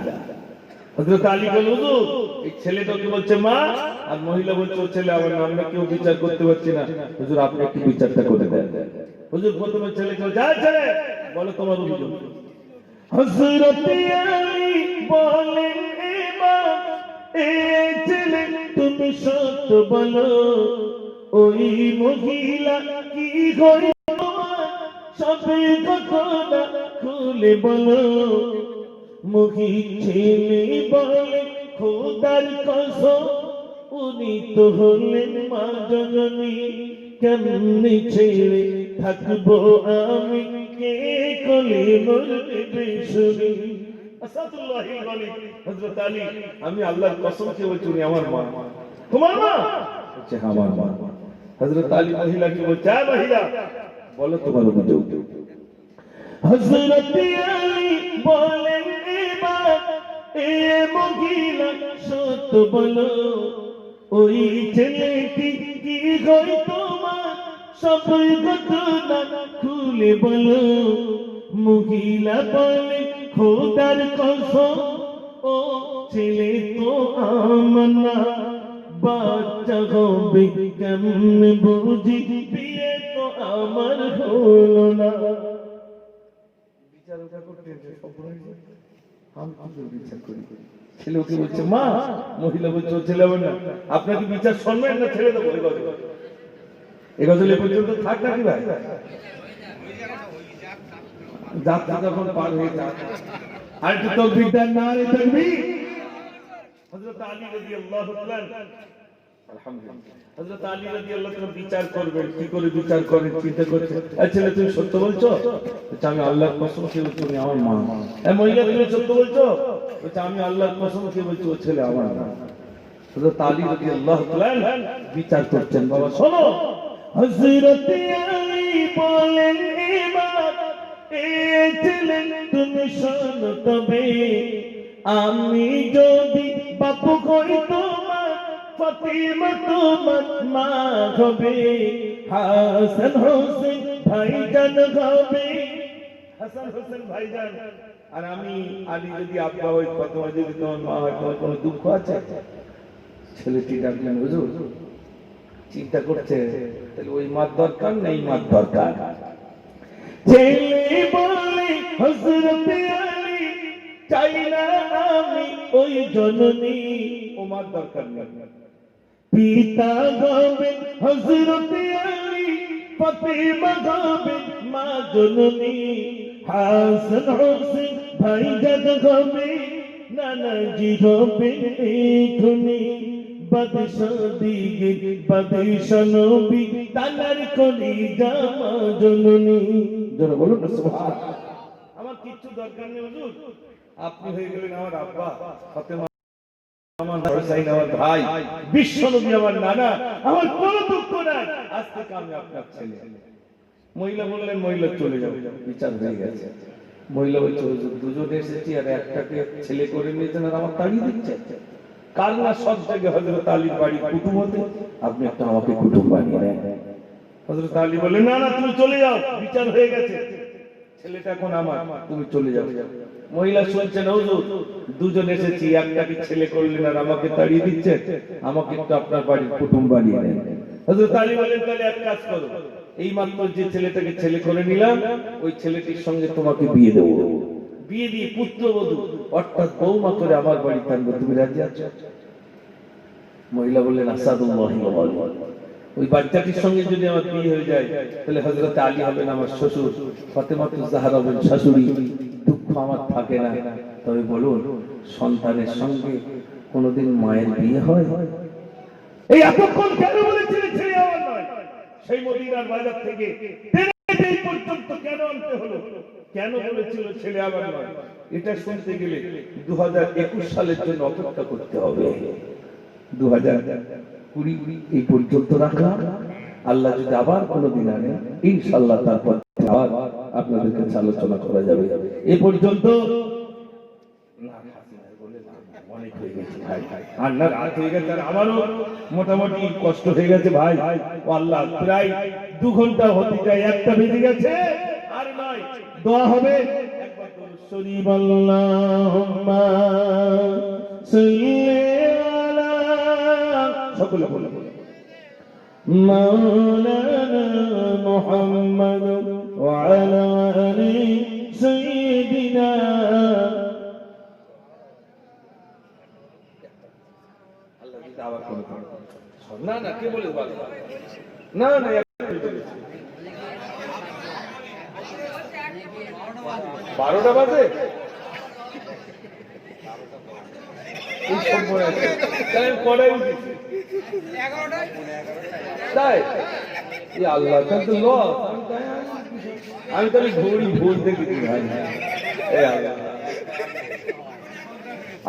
হযরত আলী বলল, হুজুর এই ছেলেটাকে বলছে মা আর মহিলা বলছে ও ছেলে আমার, আমরা কেউ বিচার করতে পারছি না, হুজুর আপনি একটু বিচারটা করে দেন। হুজুর প্রথমে ছেলেকে যা ছেলে বলো তোমার অভিযোগ। হযরত আলী বলেন ইমাম এ ছেলে তুমি সত্য বলো, ওই মহিলা কি করে সবে ঘটনা খুলে বলো। ছেলে বলে খোদার কসম উনি তো হলেন মা জননী, কেমনে ছেড়ে থাকবো আমি, কে কোলে মরবে শুনি। আসাদুল্লাহি ওয়ালি হযরত আলী আমি আল্লাহর কসম খেয়ে বলছি উনি আমার মা। তোমার মা? বলছে আমার মা। হযরত আলী মহিলাকে বলছে মহিলা বলো তোমার অভিযোগ। হযরত আলী বলেন ইমাম এ মহিলা সত্য বলো, ওই ছেলেটি কি হয় তোমার সব ঘটনা খুলে বলো। মহিলা বলে খোদার কসম ও ছেলে তো আমার না, বাচ্চা হবে কেমনে বুঝি, বিয়ে তো আমার হলো না। ছেলেকে বলছে মা, মহিলা বলছে ও ছেলে হবে না, আপনাকে বিচার শুনবেন না ছেড়ে দেবো। এই গজলে পর্যন্ত থাক নাকি ভাই, যাত্রা যখন পার হয়ে যায় আর একটু তাকবীর দেন, নারে তাকবীর। হযরত আলী রাদিয়াল্লাহু তাআলা আলহামদুলিল্লাহ, হযরত আলী রাদিয়াল্লাহু তাআলা বিচার করবেন, কি করে বিচার করেন চিন্তা করছে। এই ছেলে তুমি সত্য বলছো? বলছে আমি আল্লাহর কসম খেয়ে বলছি তুমি আমার মা। এই মহিলা তুমি সত্য বলছো? বলছে আমি আল্লাহর কসম খেয়ে বলছি ও ছেলে আমার মা। হযরত আলী রাদিয়াল্লাহু তাআলা বিচার করছেন। বাবা শোনো, হযরত আলী বলেন ইমাম এ ছেলে তুমি শোনো তবে, আমি যদি বাপু কই তোমার ফাতিমা তোমার মা হবে, হাসান হোসেন ভাইজান হবে, হাসান হোসেন ভাইজান, আর আমি আলী যদি আব্বা হই, ফাতিমা যদি তোমার মা হয়, তোমার কোনো দুঃখ আছে? ছেলেটি ডাকলেন, হুজুর চিন্তা করছে তাহলে ওই মার দরকার না এই মার দরকার। ছেলে বলে হযরত আলী চাই না আমি ওই জননী, ও মার দরকার না। পিতা হবে হযরত আলী, ফাতিমা হবে মা জননী, হাসান হোসেন ভাইজান হবে, নানাজি হবে খুনি, বাদশাহ দিগে বাদশাহ নবী তানার কলিজা মা জননী। যারা বলুন না সুবহানাল্লাহ। আমার কিচ্ছু দরকার নেই হুজুর, আপনি হয়ে গেলেন আমার আব্বা, ফাতেমা আমার হোসেন আমার ভাই, বিশ্ব নবী আমার নানা, আমার কোনো দুঃখ নাই, আজ থেকে আমি আপনার ছেলে। মহিলা বললেন মহিলা চলে যাও, বিচার হয়ে গেছে। মহিলা বলছে হুজুর দুজনে এসেছি আর একটাকে ছেলে করে নিয়েছেন আর আমার তাড়িয়ে দিচ্ছে। কালনা সব জায়গায় হযরত আলীর বাড়ি কুটুম হতে, আপনি একটা আমাকে কুটুম বানিয়ে দেন। হযরত আলী বললেন না না তুমি চলে যাও, বিচার হয়ে গেছে, ছেলেটা এখন আমার, তুমি চলে যাও। মহিলা শুনছেন হুজুর দুজন এসেছি, একটাকে ছেলে করলেন আর আমাকে তাড়িয়ে দিচ্ছে, আমাকে একটু আপনার বাড়ির কুটুম বানিয়ে দেন। হযরত আলী বললেন তাহলে এক কাজ করো, এই মাত্র যে ছেলেটাকে ছেলে করে নিলাম ওই ছেলেটির সঙ্গে তোমাকে বিয়ে দেবো, বিয়ে দিয়ে পুত্রবধূ অর্থাৎ বৌমা করে আমার বাড়ি থাকবে, তুমি রাজি আছো? মহিলা বললেন আসাদুল্লাহি ওয়া আলিহি, ওই বাচ্চাটির সঙ্গে যদি আমার বিয়ে হয়ে যায় তাহলে হযরত আলী হবেন আমার শ্বশুর, ফাতেমাতুজ জাহরা হবেন শাশুড়ি, দুঃখ আমার থাকে না। তবে বলুন সন্তানের সঙ্গে কোনোদিন মায়ের বিয়ে হয়? এই এতক্ষণ কেন বলেছিলেন ছেলে আমার নয়? সেই মদিনার বাজার থেকে এই পর্যন্ত কেন আনতে হলো, কেন বলেছিল ছেলে আবার নয়, এটা শুনতে গেলে 2021 সালের জন্য অপেক্ষা করতে হবে। 2020 এই পর্যন্ত রাখলাম, আল্লাহ যদি আবার কোনোদিন আনে ইনশাআল্লাহ তারপর আবার আপনাদের কাছে আলোচনা করা যাবে। এ পর্যন্ত অনেক হয়ে গেছে ভাই, আর না রাত হয়ে গেছে, আর আমারও মোটামুটি কষ্ট হয়ে গেছে ভাই। ও আল্লাহ, প্রায় 2 ঘন্টা হতে যায়, 1টা বেজে গেছে, আর নয় দোয়া হবে। একবার দরুদ শরীফ আল্লাহুম্মা সাল্লি আলা, সকলে বলে মাওলানা মুহাম্মদ ওয়া আলা আলি সাইয়্যিদিনা। না না কে বলে না না 12টা বাজে তাই আল্লাহ তো লস, আমি তাহলে ঘুরি ভুল দেখেছি ভাই।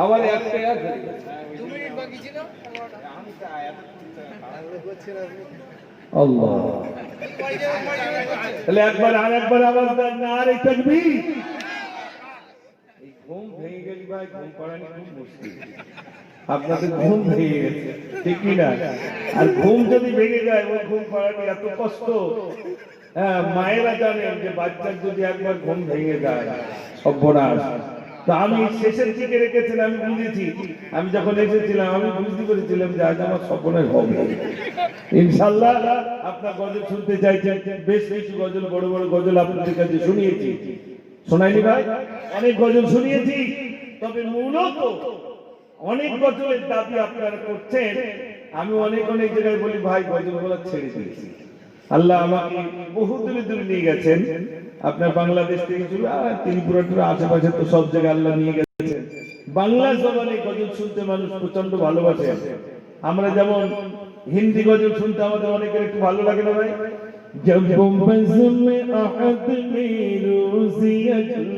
আমার একটা আল্লাহ, তাহলে একবার আর একবার আওয়াজ দেন না, আর এই তাকবীর। এই ঘুম ভেঙে গেলি ভাই, ঘুম পড়ানি খুব মুশকিল। আপনাদের ঘুম ভেঙে গেছে ঠিক কি না? আর ঘুম যদি ভেঙে যায়, ওই ঘুম পড়ানি এত কষ্ট। হ্যাঁ, মায়েরা জানেন যে বাচ্চার যদি একবার ঘুম ভেঙে যায় সর্বনাশ। তো আমি শেষের দিকে রেখেছিলাম, আমি বুঝেছি, আমি যখন এসেছিলাম আমি বুঝতে পেরেছিলাম যে আজ আমার সর্বনাশ হবে ইনশাআল্লাহ। আপনার গজল শুনতে চাইছেন, বেশ কিছু গজল, বড় বড় গজল আপনাদের কাছে শুনিয়েছি, শোনাইনি ভাই? অনেক গজল শুনিয়েছি, তবে মূলত অনেক গজলের দাবি আপনারা করছেন। আমি অনেক অনেক জায়গায় বলি ভাই গজল বলা ছেড়ে দিয়েছি। আল্লাহ আমাকে বহু দূরে দূরে নিয়ে গেছেন, আপনার বাংলাদেশ থেকে শুরু ত্রিপুরা আশেপাশে তো সব জায়গায় আল্লাহ নিয়ে গেছেন। বাংলা জবানে গজল শুনতে মানুষ প্রচন্ড ভালোবাসে। আমরা যেমন হিন্দি গজল শুনতে আমাদের অনেকের একটু ভালো লাগে না ভাই? जब बज़्म अहद में रोज़ी अजल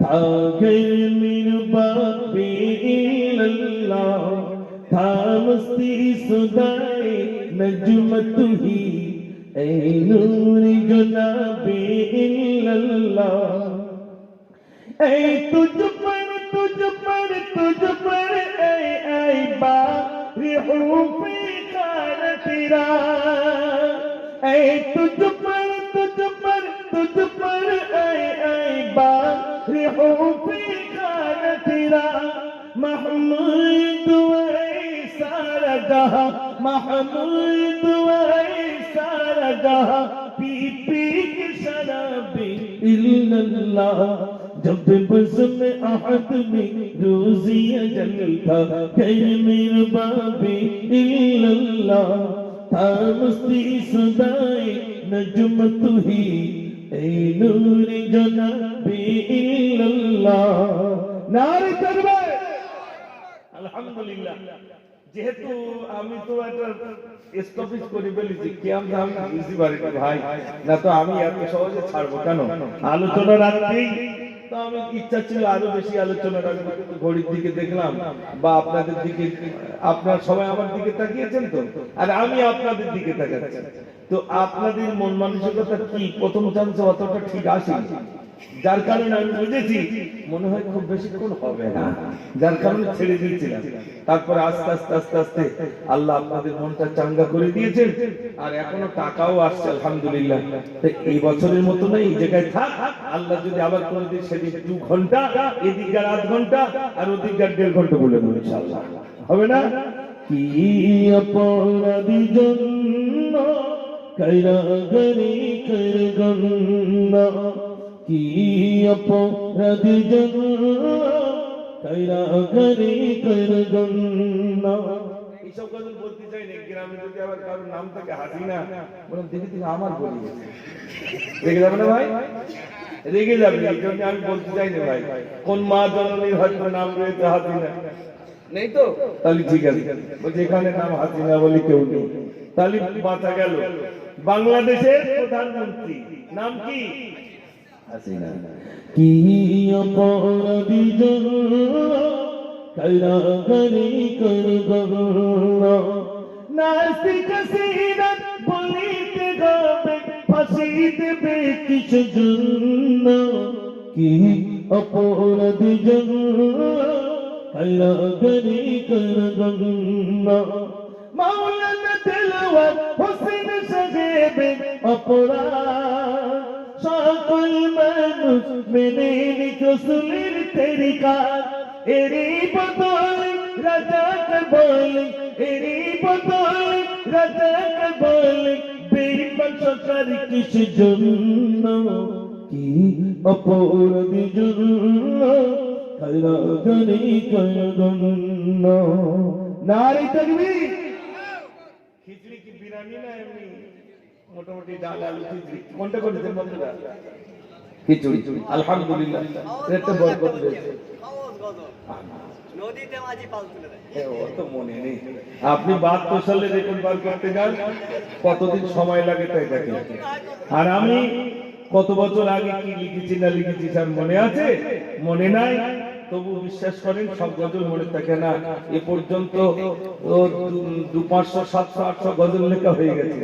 था घर मिरबा पे इल्लल्लाह था मस्ती सुदाए नजमत ही ऐ नूर जनाबे इल्लल्लाह ऐ तुझ पर ऐ बारिहू पे खान तेरा ऐ तुझ पर ऐ बारिहू पे खान तेरा महमूद ऐ सारा जहां महमूद ऐ सारा जहां पी पी के शराबे इल्लल्लाह जब बज़्म अहद में रोज़ी अजल था घर मेरे बाबे इल्लल्लाह था मस्ती सदाए नजम तू ही ऐ नूर जनाबे इल्लल्लाह। नारे तकबीर, আলহামদুলিল্লাহ। যেহেতু আমি তো একটা স্টপেজ করে ফেলেছি, কিয়াম আমি বুঝতে পারিনি ভাই, না তো আমি এত সহজে ছাড়বো কেন? আলোচনা রাখতেই তো আমি ইচ্ছা ছিল আরো বেশি আলোচনা রাখবো, কিন্তু ঘড়ির দিকে দেখলাম বা আপনাদের দিকে, আপনারা সবাই আমার দিকে তাকিয়েছেন তো, আর আমি আপনাদের দিকে তাকাচ্ছি। তো আপনাদের মন মানসিকতা কি প্রথম চান্সে অতটা ঠিক আসে, যার কারণে আমি বুঝেছি মনে হয় খুব বেশিক্ষণ হবে না, যার কারণে ছেড়ে দিয়েছিলাম। তারপরে আস্তে আস্তে আস্তে আস্তে আল্লাহ আপনাদের মনটা চাঙ্গা করে দিয়েছেন, আর এখনো টাকাও আসছে আলহামদুলিল্লাহ। এই বছরের মতো না, এই জায়গায় থাক, আল্লাহ যদি আবার করে দিন সেদিন 2 ঘন্টা, এদিককার 8 ঘন্টা আর ওদিককার 1.5 ঘন্টা বলে দেবো ইনশাআল্লাহ, হবে না? কি অপরাধী জন্য কায়রা গরি কর গন্না কি অপরাধী জন্য কায়রা গরি কর গন্না। এইসব কথা বলতে চাই না, গ্রামে যদি আবার কারোর নাম থাকে হাসিনা, বলুন দেখি দেখি আমার বলি, রেগে যাবে না ভাই? রেগে যাবে, এই জন্য আমি বলতে চাই না ভাই। কোন মা জননীর হয়তো নাম রয়েছে হাসিনা, নেই তো? তাহলে ঠিক আছে, বলছি এখানে নাম হাসিনা বলি কেউ নেই, তাহলে বাঁচা গেল। বাংলাদেশের প্রধানমন্ত্রী নাম কি? হাসিনা। কি অপরাধী জন কারাগারে করগণ নাস্তিক সিরাত বলিতে গবে ফাঁসি দেবে কিছু জন্য কি অপরাধী জন কারাগারে করগণ মাওলানা দেলওয়ার হোসেন সাহেবের অপরাধ সকল মানুষ মেনে নিত রসুলের তরিকা এরই বদলে রাজাকে বলে এরই বদলে রাজাকে বলে বেঈমান সরকার কিছু জন্য কি অপরাধী জন্য কারাগারে করগণ নারী তাকবীর। খিচড়ি কি বিরিয়ানি না এমনি মোটামুটি ডাল আলু খিচড়ি কোনটা করেছেন বন্ধুরা? খিচুড়ি। আলহামদুলিল্লাহ এটা বরকত হয়েছে। নদীতে মাঝি পাল তুলে দেয়। ও তো মনে নেই। আপনি 72 সালে রেকর্ড বার করতে যান কতদিন সময় লাগে তাই দেখেন। আর আমি কত বছর আগে কি লিখেছি না লিখেছি স্যার মনে আছে? মনে নাই। তবু বিশ্বাস করেন সব গজল মনে থাকে না। এ পর্যন্ত 500 700 800 গজল লেখা হয়ে গেছে।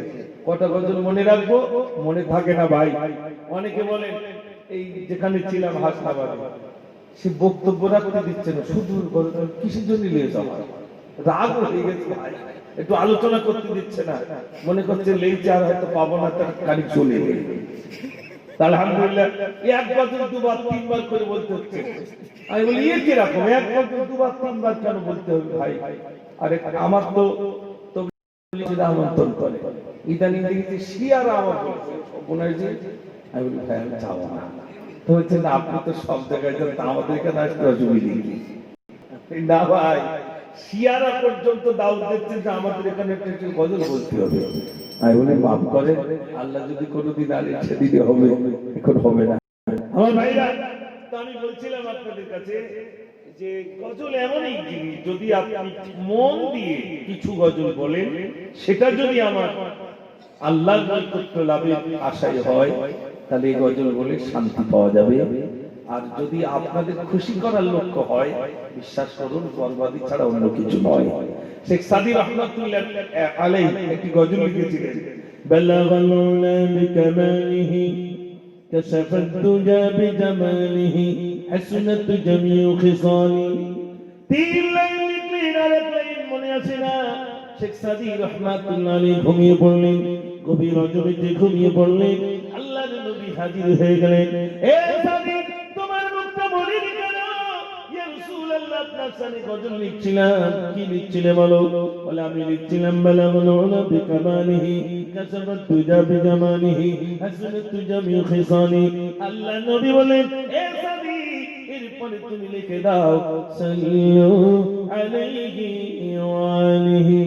কটা গজল মনে রাখবো? মনে থাকে না ভাই। অনেকে বলেন এই যেখানে ছিলাম হাসনাবাদে সে বক্তব্য রাখতে দিচ্ছে না, শুধু কিসের জন্য নিয়ে যাওয়া রাগ হয়ে গেছে ভাই, একটু আলোচনা করতে দিচ্ছে না, মনে করছে লেইছে আর হয়তো পাবো না, তার কালি চলে গেল। আলহামদুলিল্লাহ এক বছর দুবার তিনবার করে বলতে হচ্ছে। আমি বলি এ কিরকম এক বছর দুবার তিনবার কেন বলতে হবে ভাই? আরে আমার তো আমন্ত্রণ করে ইদানিং দেখেছি শিয়ারা আমার বলছে আমি বলি ভাই আমি যাবো না। তো হচ্ছে না আপনি তো সব জায়গায় যান, আমাদের এখানে আসতে অসুবিধা না ভাই। শিয়ারা পর্যন্ত দাওয়াত দিচ্ছে যে আমাদের এখানে একটু গজল বলতে হবে। আমি বলি মাফ করে, আল্লাহ যদি কোনোদিন আর ইচ্ছে দিতে হবে, এখন হবে না আমার ভাইরা। তো আমি বলছিলাম আপনাদের কাছে যে গজল এমনই জিনিস, যদি আপনি মন দিয়ে কিছু গজল বলেন, সেটা যদি আমার আল্লাহর নৈকট্য লাভের আশায় হয়, তাহলে এই গজল বলে শান্তি পাওয়া যাবে। আর যদি আপনাদের খুশি করার লক্ষ্য হয়, বিশ্বাস করুন বরবাদি ছাড়া অন্য কিছু নয়। শেখ সাদী রহমাতুল্লাহ আলাইহি একটি গজল লিখেছিলেন, বালাগাল উলা বিকামালিহি কাশাফাত দুজা বিজামালিহি হাসনাত জামিউ খিসালি। তিন লাইন লিখলেন আর এক লাইন মনে আছে না। শেখ সাদী রহমাতুল্লাহ আলাইহি ঘুমিয়ে পড়লেন, গভীর রজনীতে ঘুমিয়ে পড়লেন। আল্লাহর নবী হাজির হয়ে গেলেন। এ সাদী তোমার মুখটা বলিনি কেন? ইয়া রাসূলুল্লাহ আপনার সামনে গজল লিখছিলাম। কি লিখছিলে বলো? বলে আমি লিখছিলাম বালাগাল উলা বিকামালিহি কাশাফাত দুজা বিজামালিহি হাসনাত জামিউ খিসালি। আল্লাহ নবী বলেন এ সাদী এরপরে তুমি লিখে দাও সাল্লু আলাইহি ওয়া আলিহি